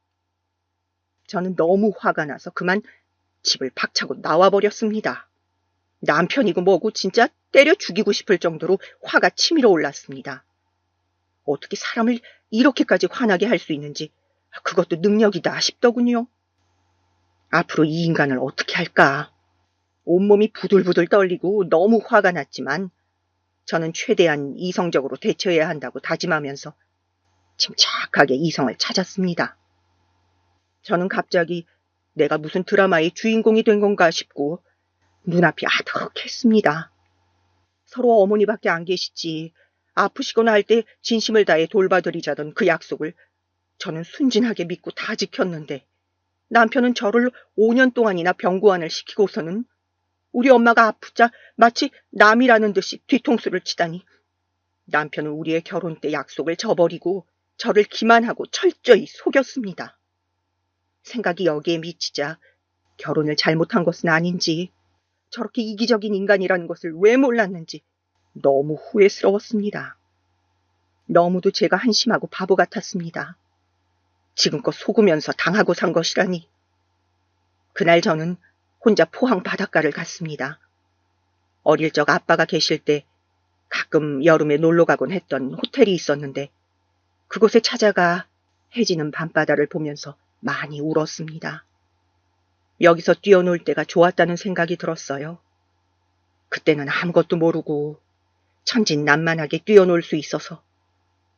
저는 너무 화가 나서 그만 집을 박차고 나와버렸습니다. 남편이고 뭐고 진짜 때려 죽이고 싶을 정도로 화가 치밀어 올랐습니다. 어떻게 사람을 이렇게까지 화나게 할 수 있는지, 그것도 능력이다 싶더군요. 앞으로 이 인간을 어떻게 할까? 온몸이 부들부들 떨리고 너무 화가 났지만 저는 최대한 이성적으로 대처해야 한다고 다짐하면서 침착하게 이성을 찾았습니다. 저는 갑자기 내가 무슨 드라마의 주인공이 된 건가 싶고 눈앞이 아득했습니다. 서로 어머니밖에 안 계시지 아프시거나 할 때 진심을 다해 돌봐드리자던 그 약속을 저는 순진하게 믿고 다 지켰는데, 남편은 저를 5년 동안이나 병고안을 시키고서는 우리 엄마가 아프자 마치 남이라는 듯이 뒤통수를 치다니, 남편은 우리의 결혼 때 약속을 저버리고 저를 기만하고 철저히 속였습니다. 생각이 여기에 미치자 결혼을 잘못한 것은 아닌지, 저렇게 이기적인 인간이라는 것을 왜 몰랐는지 너무 후회스러웠습니다. 너무도 제가 한심하고 바보 같았습니다. 지금껏 속으면서 당하고 산 것이라니. 그날 저는 혼자 포항 바닷가를 갔습니다. 어릴 적 아빠가 계실 때 가끔 여름에 놀러 가곤 했던 호텔이 있었는데, 그곳에 찾아가 해지는 밤바다를 보면서 많이 울었습니다. 여기서 뛰어놀 때가 좋았다는 생각이 들었어요. 그때는 아무것도 모르고 천진난만하게 뛰어놀 수 있어서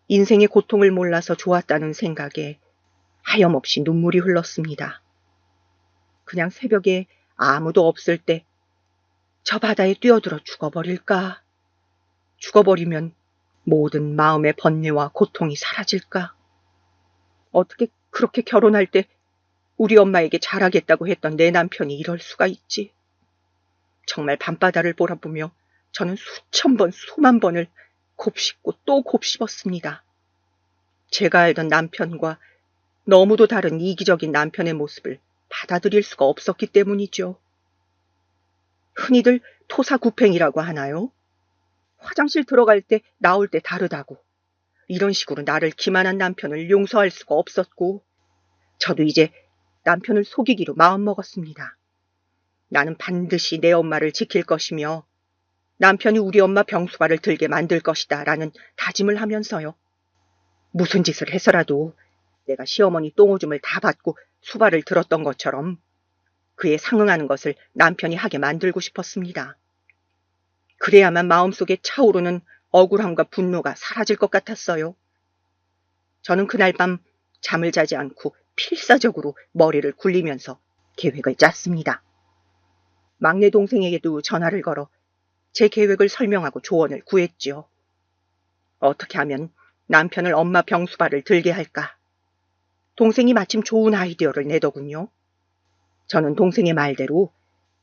인생의 고통을 몰라서 좋았다는 생각에 하염없이 눈물이 흘렀습니다. 그냥 새벽에 아무도 없을 때 저 바다에 뛰어들어 죽어버릴까? 죽어버리면 모든 마음의 번뇌와 고통이 사라질까? 어떻게 그렇게 결혼할 때 우리 엄마에게 잘하겠다고 했던 내 남편이 이럴 수가 있지? 정말 밤바다를 바라보며 저는 수천 번, 수만 번을 곱씹고 또 곱씹었습니다. 제가 알던 남편과 너무도 다른 이기적인 남편의 모습을 받아들일 수가 없었기 때문이죠. 흔히들 토사구팽이라고 하나요? 화장실 들어갈 때 나올 때 다르다고. 이런 식으로 나를 기만한 남편을 용서할 수가 없었고, 저도 이제 남편을 속이기로 마음먹었습니다. 나는 반드시 내 엄마를 지킬 것이며 남편이 우리 엄마 병수발을 들게 만들 것이다 라는 다짐을 하면서요. 무슨 짓을 해서라도 내가 시어머니 똥오줌을 다 받고 수발을 들었던 것처럼 그에 상응하는 것을 남편이 하게 만들고 싶었습니다. 그래야만 마음속에 차오르는 억울함과 분노가 사라질 것 같았어요. 저는 그날 밤 잠을 자지 않고 필사적으로 머리를 굴리면서 계획을 짰습니다. 막내 동생에게도 전화를 걸어 제 계획을 설명하고 조언을 구했지요. 어떻게 하면 남편을 엄마 병수발을 들게 할까? 동생이 마침 좋은 아이디어를 내더군요. 저는 동생의 말대로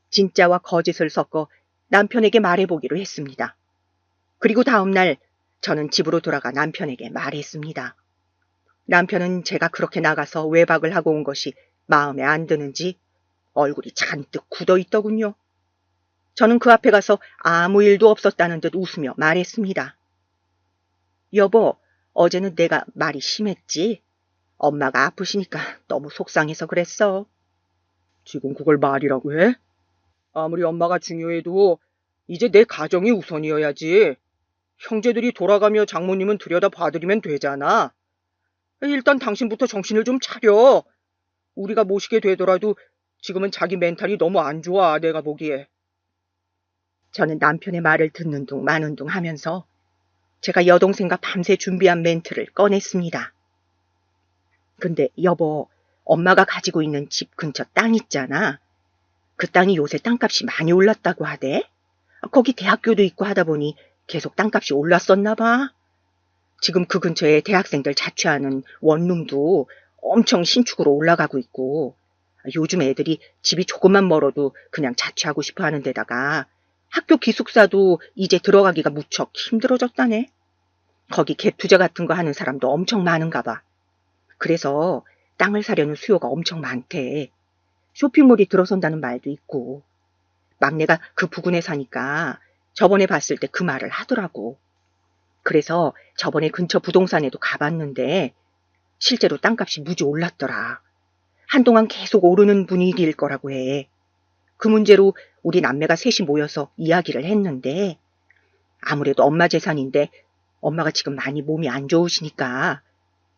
진짜와 거짓을 섞어 남편에게 말해보기로 했습니다. 그리고 다음 날 저는 집으로 돌아가 남편에게 말했습니다. 남편은 제가 그렇게 나가서 외박을 하고 온 것이 마음에 안 드는지 얼굴이 잔뜩 굳어 있더군요. 저는 그 앞에 가서 아무 일도 없었다는 듯 웃으며 말했습니다. 여보, 어제는 내가 말이 심했지? 엄마가 아프시니까 너무 속상해서 그랬어. 지금 그걸 말이라고 해? 아무리 엄마가 중요해도 이제 내 가정이 우선이어야지. 형제들이 돌아가며 장모님은 들여다 봐드리면 되잖아. 일단 당신부터 정신을 좀 차려. 우리가 모시게 되더라도 지금은 자기 멘탈이 너무 안 좋아, 내가 보기에. 저는 남편의 말을 듣는 둥 마는 둥 하면서 제가 여동생과 밤새 준비한 멘트를 꺼냈습니다. 근데 여보, 엄마가 가지고 있는 집 근처 땅 있잖아. 그 땅이 요새 땅값이 많이 올랐다고 하대. 거기 대학교도 있고 하다 보니 계속 땅값이 올랐었나 봐. 지금 그 근처에 대학생들 자취하는 원룸도 엄청 신축으로 올라가고 있고, 요즘 애들이 집이 조금만 멀어도 그냥 자취하고 싶어 하는 데다가 학교 기숙사도 이제 들어가기가 무척 힘들어졌다네. 거기 갭 투자 같은 거 하는 사람도 엄청 많은가 봐. 그래서 땅을 사려는 수요가 엄청 많대. 쇼핑몰이 들어선다는 말도 있고. 막내가 그 부근에 사니까 저번에 봤을 때 그 말을 하더라고. 그래서 저번에 근처 부동산에도 가봤는데 실제로 땅값이 무지 올랐더라. 한동안 계속 오르는 분위기일 거라고 해. 그 문제로 우리 남매가 셋이 모여서 이야기를 했는데 아무래도 엄마 재산인데 엄마가 지금 많이 몸이 안 좋으시니까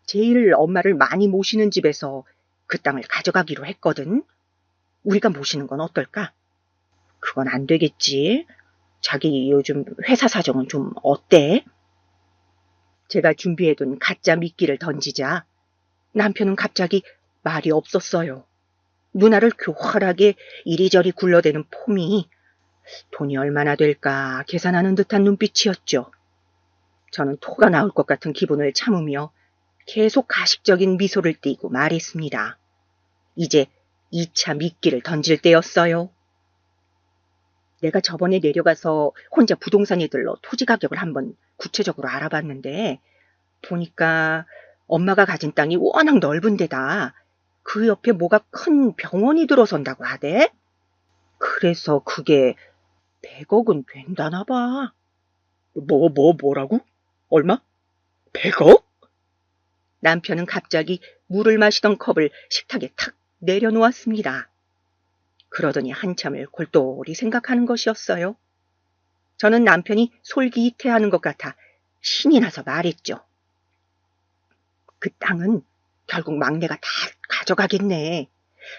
제일 엄마를 많이 모시는 집에서 그 땅을 가져가기로 했거든. 우리가 모시는 건 어떨까? 그건 안 되겠지. 자기 요즘 회사 사정은 좀 어때? 제가 준비해둔 가짜 미끼를 던지자 남편은 갑자기 말이 없었어요. 누나를 교활하게 이리저리 굴러대는 폼이 돈이 얼마나 될까 계산하는 듯한 눈빛이었죠. 저는 토가 나올 것 같은 기분을 참으며 계속 가식적인 미소를 띠고 말했습니다. 이제 2차 미끼를 던질 때였어요. 내가 저번에 내려가서 혼자 부동산에 들러 토지 가격을 한번 구체적으로 알아봤는데 보니까 엄마가 가진 땅이 워낙 넓은 데다 그 옆에 뭐가 큰 병원이 들어선다고 하대. 그래서 그게 100억은 된다나 봐. 뭐라고? 얼마? 100억? 남편은 갑자기 물을 마시던 컵을 식탁에 탁 내려놓았습니다. 그러더니 한참을 골똘히 생각하는 것이었어요. 저는 남편이 솔깃해하는 것 같아 신이 나서 말했죠. 그 땅은 결국 막내가 다 가져가겠네.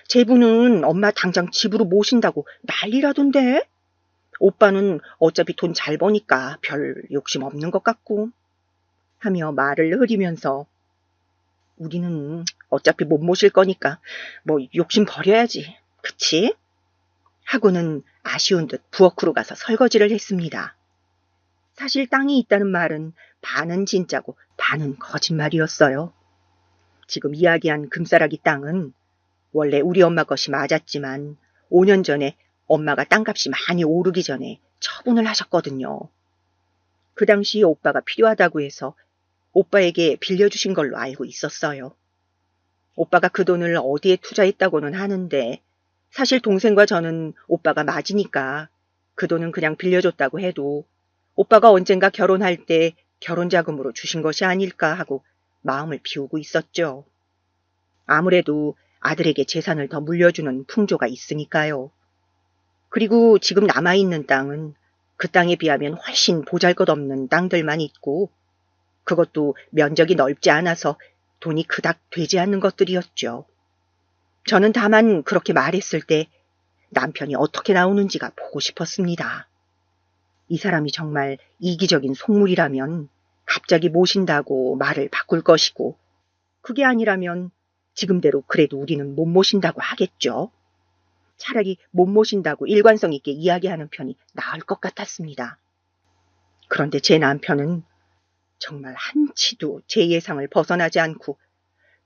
제부는 엄마 당장 집으로 모신다고 난리라던데. 오빠는 어차피 돈 잘 버니까 별 욕심 없는 것 같고 하며 말을 흐리면서 우리는 어차피 못 모실 거니까 뭐 욕심 버려야지. 그치? 하고는 아쉬운 듯 부엌으로 가서 설거지를 했습니다. 사실 땅이 있다는 말은 반은 진짜고 반은 거짓말이었어요. 지금 이야기한 금싸라기 땅은 원래 우리 엄마 것이 맞았지만 5년 전에 엄마가 땅값이 많이 오르기 전에 처분을 하셨거든요. 그 당시 오빠가 필요하다고 해서 오빠에게 빌려주신 걸로 알고 있었어요. 오빠가 그 돈을 어디에 투자했다고는 하는데 사실 동생과 저는 오빠가 맞으니까 그 돈은 그냥 빌려줬다고 해도 오빠가 언젠가 결혼할 때 결혼자금으로 주신 것이 아닐까 하고 마음을 비우고 있었죠. 아무래도 아들에게 재산을 더 물려주는 풍조가 있으니까요. 그리고 지금 남아있는 땅은 그 땅에 비하면 훨씬 보잘것없는 땅들만 있고 그것도 면적이 넓지 않아서 돈이 그닥 되지 않는 것들이었죠. 저는 다만 그렇게 말했을 때 남편이 어떻게 나오는지가 보고 싶었습니다. 이 사람이 정말 이기적인 속물이라면 갑자기 모신다고 말을 바꿀 것이고 그게 아니라면 지금대로 그래도 우리는 못 모신다고 하겠죠. 차라리 못 모신다고 일관성 있게 이야기하는 편이 나을 것 같았습니다. 그런데 제 남편은 정말 한치도 제 예상을 벗어나지 않고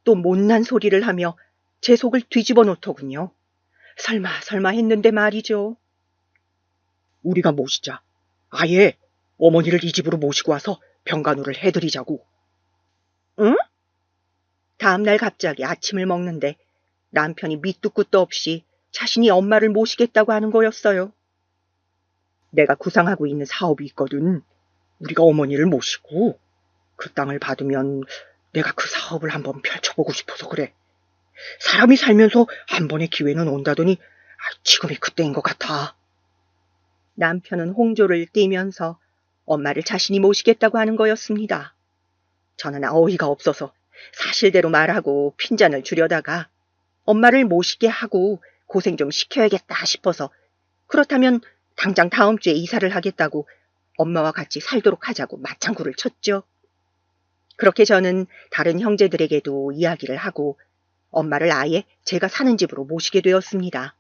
또 못난 소리를 하며 제 속을 뒤집어 놓더군요. 설마 했는데 말이죠. 우리가 모시자. 아예 어머니를 이 집으로 모시고 와서 병간호를 해드리자고. 응? 다음날 갑자기 아침을 먹는데 남편이 밑도 끝도 없이 자신이 엄마를 모시겠다고 하는 거였어요. 내가 구상하고 있는 사업이 있거든. 우리가 어머니를 모시고 그 땅을 받으면 내가 그 사업을 한번 펼쳐보고 싶어서 그래. 사람이 살면서 한 번의 기회는 온다더니 지금이 그때인 것 같아. 남편은 홍조를 띠면서 엄마를 자신이 모시겠다고 하는 거였습니다. 저는 어이가 없어서 사실대로 말하고 핀잔을 주려다가 엄마를 모시게 하고 고생 좀 시켜야겠다 싶어서 그렇다면 당장 다음 주에 이사를 하겠다고 엄마와 같이 살도록 하자고 맞장구를 쳤죠. 그렇게 저는 다른 형제들에게도 이야기를 하고 엄마를 아예 제가 사는 집으로 모시게 되었습니다.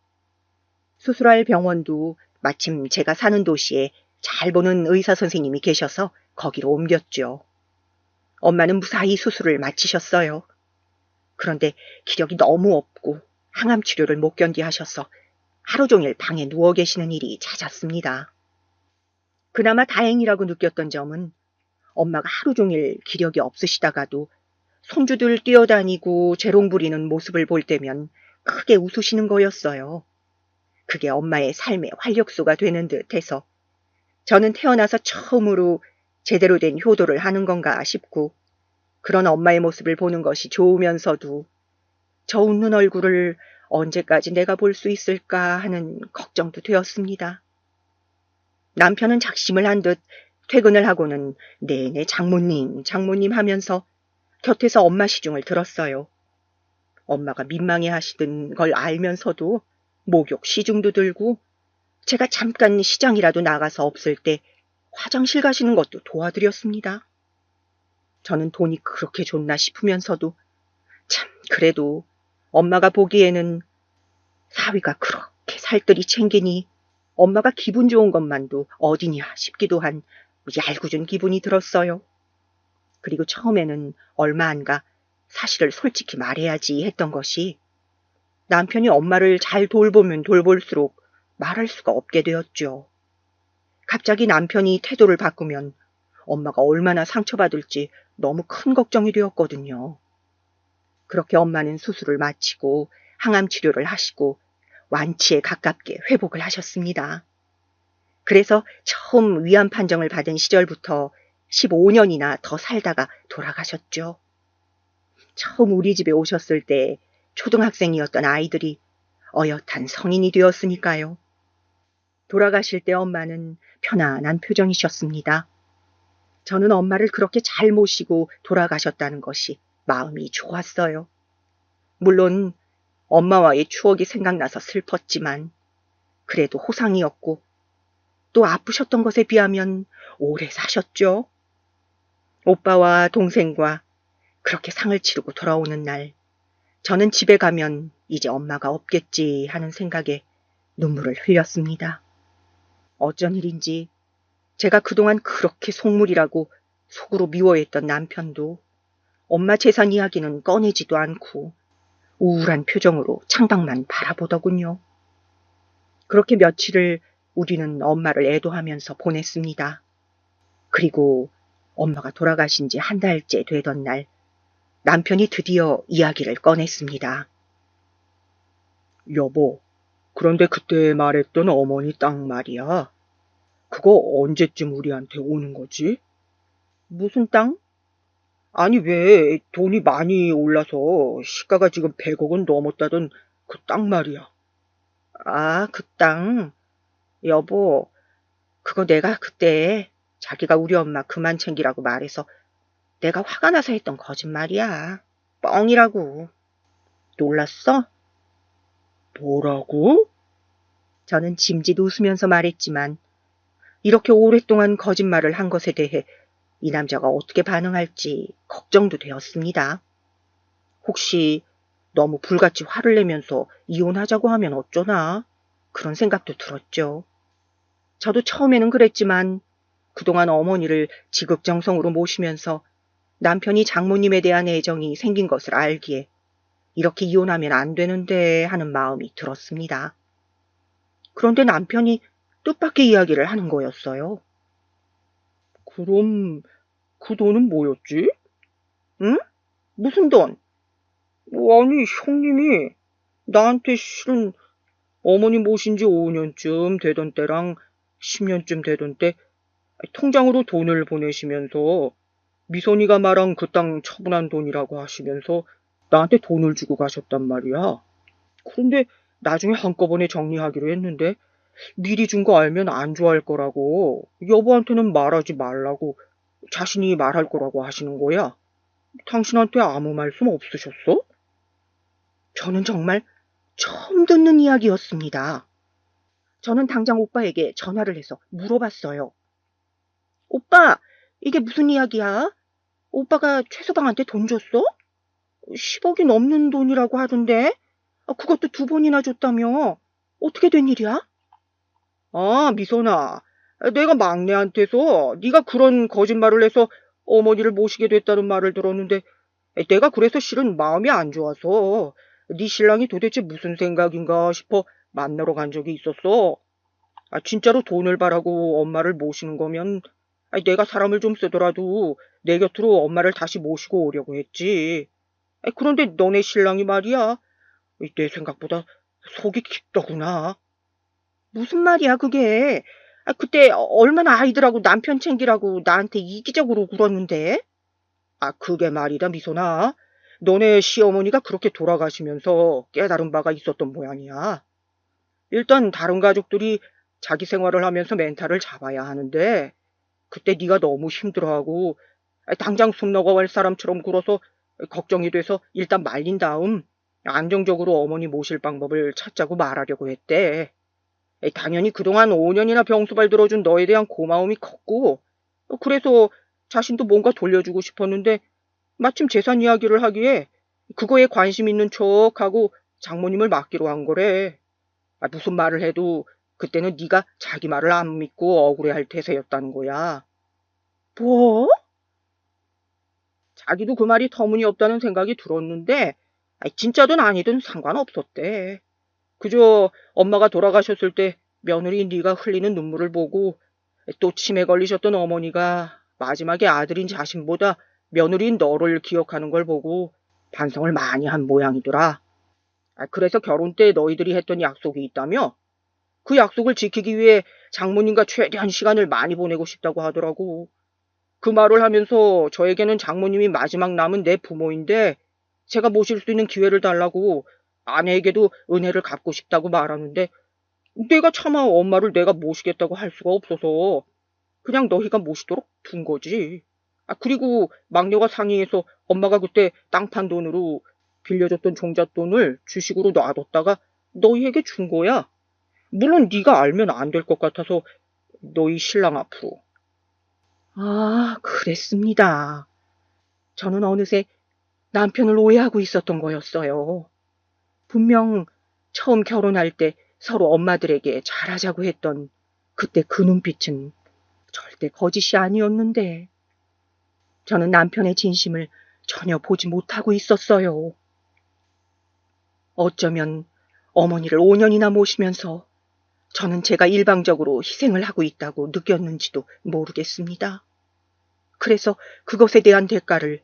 수술할 병원도 마침 제가 사는 도시에 잘 보는 의사 선생님이 계셔서 거기로 옮겼죠. 엄마는 무사히 수술을 마치셨어요. 그런데 기력이 너무 없고 항암 치료를 못 견디하셔서 하루 종일 방에 누워 계시는 일이 잦았습니다. 그나마 다행이라고 느꼈던 점은 엄마가 하루 종일 기력이 없으시다가도 손주들 뛰어다니고 재롱 부리는 모습을 볼 때면 크게 웃으시는 거였어요. 그게 엄마의 삶의 활력소가 되는 듯 해서 저는 태어나서 처음으로 제대로 된 효도를 하는 건가 싶고 그런 엄마의 모습을 보는 것이 좋으면서도 저 웃는 얼굴을 언제까지 내가 볼 수 있을까 하는 걱정도 되었습니다. 남편은 작심을 한 듯 퇴근을 하고는 내내 장모님, 장모님 하면서 곁에서 엄마 시중을 들었어요. 엄마가 민망해 하시던 걸 알면서도 목욕 시중도 들고 제가 잠깐 시장이라도 나가서 없을 때 화장실 가시는 것도 도와드렸습니다. 저는 돈이 그렇게 좋나 싶으면서도 참 그래도 엄마가 보기에는 사위가 그렇게 살뜰히 챙기니 엄마가 기분 좋은 것만도 어디냐 싶기도 한 얄궂은 기분이 들었어요. 그리고 처음에는 얼마 안 가 사실을 솔직히 말해야지 했던 것이 남편이 엄마를 잘 돌보면 돌볼수록 말할 수가 없게 되었죠. 갑자기 남편이 태도를 바꾸면 엄마가 얼마나 상처받을지 너무 큰 걱정이 되었거든요. 그렇게 엄마는 수술을 마치고 항암 치료를 하시고 완치에 가깝게 회복을 하셨습니다. 그래서 처음 위암 판정을 받은 시절부터 15년이나 더 살다가 돌아가셨죠. 처음 우리 집에 오셨을 때 초등학생이었던 아이들이 어엿한 성인이 되었으니까요. 돌아가실 때 엄마는 편안한 표정이셨습니다. 저는 엄마를 그렇게 잘 모시고 돌아가셨다는 것이 마음이 좋았어요. 물론 엄마와의 추억이 생각나서 슬펐지만 그래도 호상이었고 또 아프셨던 것에 비하면 오래 사셨죠. 오빠와 동생과 그렇게 상을 치르고 돌아오는 날 저는 집에 가면 이제 엄마가 없겠지 하는 생각에 눈물을 흘렸습니다. 어쩐 일인지 제가 그동안 그렇게 속물이라고 속으로 미워했던 남편도 엄마 재산 이야기는 꺼내지도 않고 우울한 표정으로 창밖만 바라보더군요. 그렇게 며칠을 우리는 엄마를 애도하면서 보냈습니다. 그리고 엄마가 돌아가신 지 한 달째 되던 날 남편이 드디어 이야기를 꺼냈습니다. 여보, 그런데 그때 말했던 어머니 땅 말이야. 그거 언제쯤 우리한테 오는 거지? 무슨 땅? 아니, 왜 돈이 많이 올라서 시가가 지금 100억 원 넘었다던 그 땅 말이야. 아, 그 땅. 여보, 그거 내가 그때 자기가 우리 엄마 그만 챙기라고 말해서 내가 화가 나서 했던 거짓말이야. 뻥이라고. 놀랐어? 뭐라고? 저는 짐짓 웃으면서 말했지만 이렇게 오랫동안 거짓말을 한 것에 대해 이 남자가 어떻게 반응할지 걱정도 되었습니다. 혹시 너무 불같이 화를 내면서 이혼하자고 하면 어쩌나 그런 생각도 들었죠. 저도 처음에는 그랬지만 그동안 어머니를 지극정성으로 모시면서 남편이 장모님에 대한 애정이 생긴 것을 알기에 이렇게 이혼하면 안 되는데 하는 마음이 들었습니다. 그런데 남편이 뜻밖의 이야기를 하는 거였어요. 그럼 그 돈은 뭐였지? 응? 무슨 돈? 아니, 형님이 나한테 실은 어머니 모신 지 5년쯤 되던 때랑 10년쯤 되던 때 통장으로 돈을 보내시면서 미선이가 말한 그 땅 처분한 돈이라고 하시면서 나한테 돈을 주고 가셨단 말이야. 그런데 나중에 한꺼번에 정리하기로 했는데 미리 준 거 알면 안 좋아할 거라고 여보한테는 말하지 말라고 자신이 말할 거라고 하시는 거야. 당신한테 아무 말씀 없으셨어? 저는 정말 처음 듣는 이야기였습니다. 저는 당장 오빠에게 전화를 해서 물어봤어요. 오빠, 이게 무슨 이야기야? 오빠가 최서방한테 돈 줬어? 10억이 넘는 돈이라고 하던데? 그것도 2번이나 줬다며? 어떻게 된 일이야? 아, 미선아. 내가 막내한테서 네가 그런 거짓말을 해서 어머니를 모시게 됐다는 말을 들었는데 내가 그래서 실은 마음이 안 좋아서 네 신랑이 도대체 무슨 생각인가 싶어 만나러 간 적이 있었어. 진짜로 돈을 바라고 엄마를 모시는 거면 내가 사람을 좀 쓰더라도 내 곁으로 엄마를 다시 모시고 오려고 했지. 그런데 너네 신랑이 말이야. 내 생각보다 속이 깊더구나. 무슨 말이야, 그게? 그때 얼마나 아이들하고 남편 챙기라고 나한테 이기적으로 굴었는데? 그게 말이다, 미소나. 너네 시어머니가 그렇게 돌아가시면서 깨달은 바가 있었던 모양이야. 일단 다른 가족들이 자기 생활을 하면서 멘탈을 잡아야 하는데 그때 네가 너무 힘들어하고 당장 숨 넘어갈 사람처럼 굴어서 걱정이 돼서 일단 말린 다음 안정적으로 어머니 모실 방법을 찾자고 말하려고 했대. 당연히 그동안 5년이나 병수발 들어준 너에 대한 고마움이 컸고 그래서 자신도 뭔가 돌려주고 싶었는데 마침 재산 이야기를 하기에 그거에 관심 있는 척하고 장모님을 맡기로 한 거래. 무슨 말을 해도 그때는 네가 자기 말을 안 믿고 억울해할 태세였다는 거야. 뭐? 자기도 그 말이 터무니없다는 생각이 들었는데 진짜든 아니든 상관없었대. 그저 엄마가 돌아가셨을 때 며느리 네가 흘리는 눈물을 보고 또 치매 걸리셨던 어머니가 마지막에 아들인 자신보다 며느리인 너를 기억하는 걸 보고 반성을 많이 한 모양이더라. 그래서 결혼 때 너희들이 했던 약속이 있다며? 그 약속을 지키기 위해 장모님과 최대한 시간을 많이 보내고 싶다고 하더라고. 그 말을 하면서 저에게는 장모님이 마지막 남은 내 부모인데 제가 모실 수 있는 기회를 달라고 아내에게도 은혜를 갚고 싶다고 말하는데 내가 차마 엄마를 내가 모시겠다고 할 수가 없어서 그냥 너희가 모시도록 둔 거지. 그리고 막내가 상의해서 엄마가 그때 땅 판 돈으로 빌려줬던 종잣돈을 주식으로 놔뒀다가 너희에게 준 거야. 물론 네가 알면 안 될 것 같아서 너희 신랑 앞으로. 그랬습니다. 저는 어느새 남편을 오해하고 있었던 거였어요. 분명 처음 결혼할 때 서로 엄마들에게 잘하자고 했던 그때 그 눈빛은 절대 거짓이 아니었는데 저는 남편의 진심을 전혀 보지 못하고 있었어요. 어쩌면 어머니를 5년이나 모시면서 저는 제가 일방적으로 희생을 하고 있다고 느꼈는지도 모르겠습니다. 그래서 그것에 대한 대가를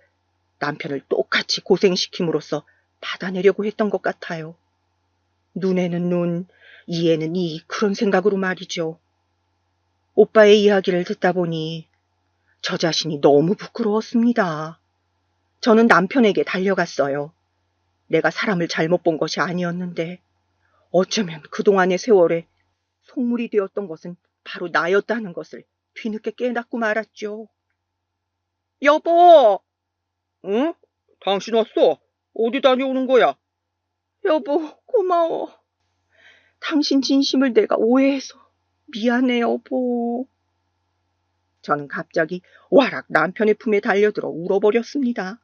남편을 똑같이 고생시킴으로써 받아내려고 했던 것 같아요. 눈에는 눈, 이에는 이 그런 생각으로 말이죠. 오빠의 이야기를 듣다 보니 저 자신이 너무 부끄러웠습니다. 저는 남편에게 달려갔어요. 내가 사람을 잘못 본 것이 아니었는데 어쩌면 그동안의 세월에 속물이 되었던 것은 바로 나였다는 것을 뒤늦게 깨닫고 말았죠. 여보! 응? 당신 왔어? 어디 다녀오는 거야? 여보, 고마워. 당신 진심을 내가 오해해서 미안해, 여보. 저는 갑자기 와락 남편의 품에 달려들어 울어버렸습니다.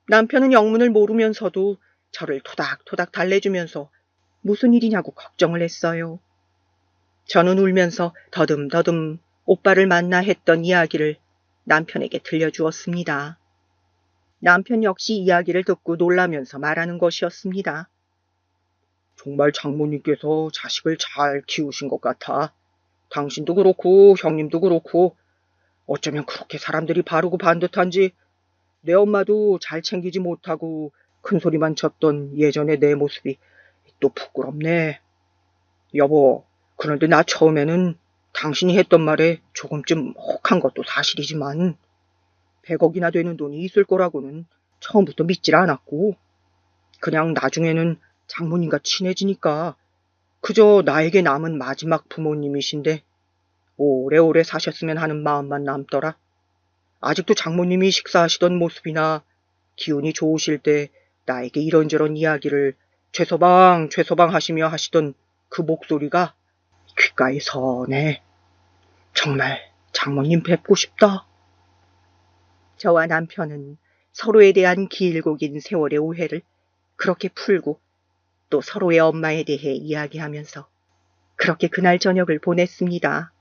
남편은 영문을 모르면서도 저를 토닥토닥 달래주면서 무슨 일이냐고 걱정을 했어요. 저는 울면서 더듬더듬 오빠를 만나 했던 이야기를 남편에게 들려주었습니다. 남편 역시 이야기를 듣고 놀라면서 말하는 것이었습니다. 정말 장모님께서 자식을 잘 키우신 것 같아. 당신도 그렇고 형님도 그렇고 어쩌면 그렇게 사람들이 바르고 반듯한지 내 엄마도 잘 챙기지 못하고 큰소리만 쳤던 예전의 내 모습이 또 부끄럽네. 여보, 그런데 나 처음에는 당신이 했던 말에 조금쯤 혹한 것도 사실이지만 100억이나 되는 돈이 있을 거라고는 처음부터 믿질 않았고 그냥 나중에는 장모님과 친해지니까 그저 나에게 남은 마지막 부모님이신데 오래오래 사셨으면 하는 마음만 남더라. 아직도 장모님이 식사하시던 모습이나 기운이 좋으실 때 나에게 이런저런 이야기를 죄서방 하시며 하시던 그 목소리가 귓가에 서네. 정말 장모님 뵙고 싶다. 저와 남편은 서로에 대한 길고 긴 세월의 오해를 그렇게 풀고 또 서로의 엄마에 대해 이야기하면서 그렇게 그날 저녁을 보냈습니다.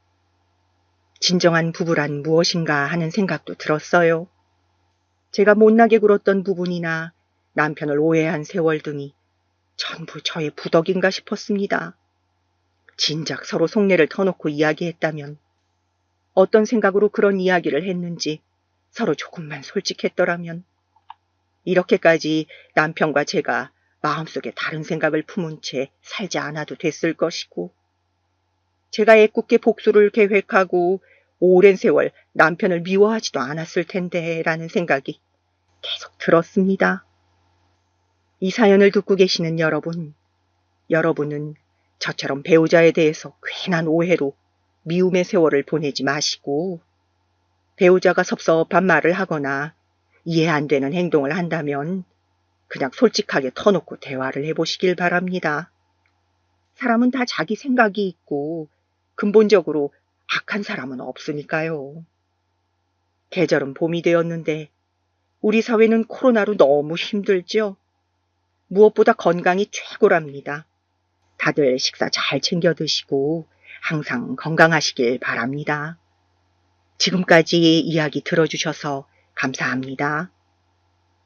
진정한 부부란 무엇인가 하는 생각도 들었어요. 제가 못나게 굴었던 부분이나 남편을 오해한 세월 등이 전부 저의 부덕인가 싶었습니다. 진작 서로 속내를 터놓고 이야기했다면 어떤 생각으로 그런 이야기를 했는지 서로 조금만 솔직했더라면 이렇게까지 남편과 제가 마음속에 다른 생각을 품은 채 살지 않아도 됐을 것이고 제가 애꿎게 복수를 계획하고 오랜 세월 남편을 미워하지도 않았을 텐데 라는 생각이 계속 들었습니다. 이 사연을 듣고 계시는 여러분은 저처럼 배우자에 대해서 괜한 오해로 미움의 세월을 보내지 마시고 배우자가 섭섭한 말을 하거나 이해 안 되는 행동을 한다면 그냥 솔직하게 터놓고 대화를 해보시길 바랍니다. 사람은 다 자기 생각이 있고 근본적으로 악한 사람은 없으니까요. 계절은 봄이 되었는데 우리 사회는 코로나로 너무 힘들죠? 무엇보다 건강이 최고랍니다. 다들 식사 잘 챙겨 드시고 항상 건강하시길 바랍니다. 지금까지 이야기 들어주셔서 감사합니다.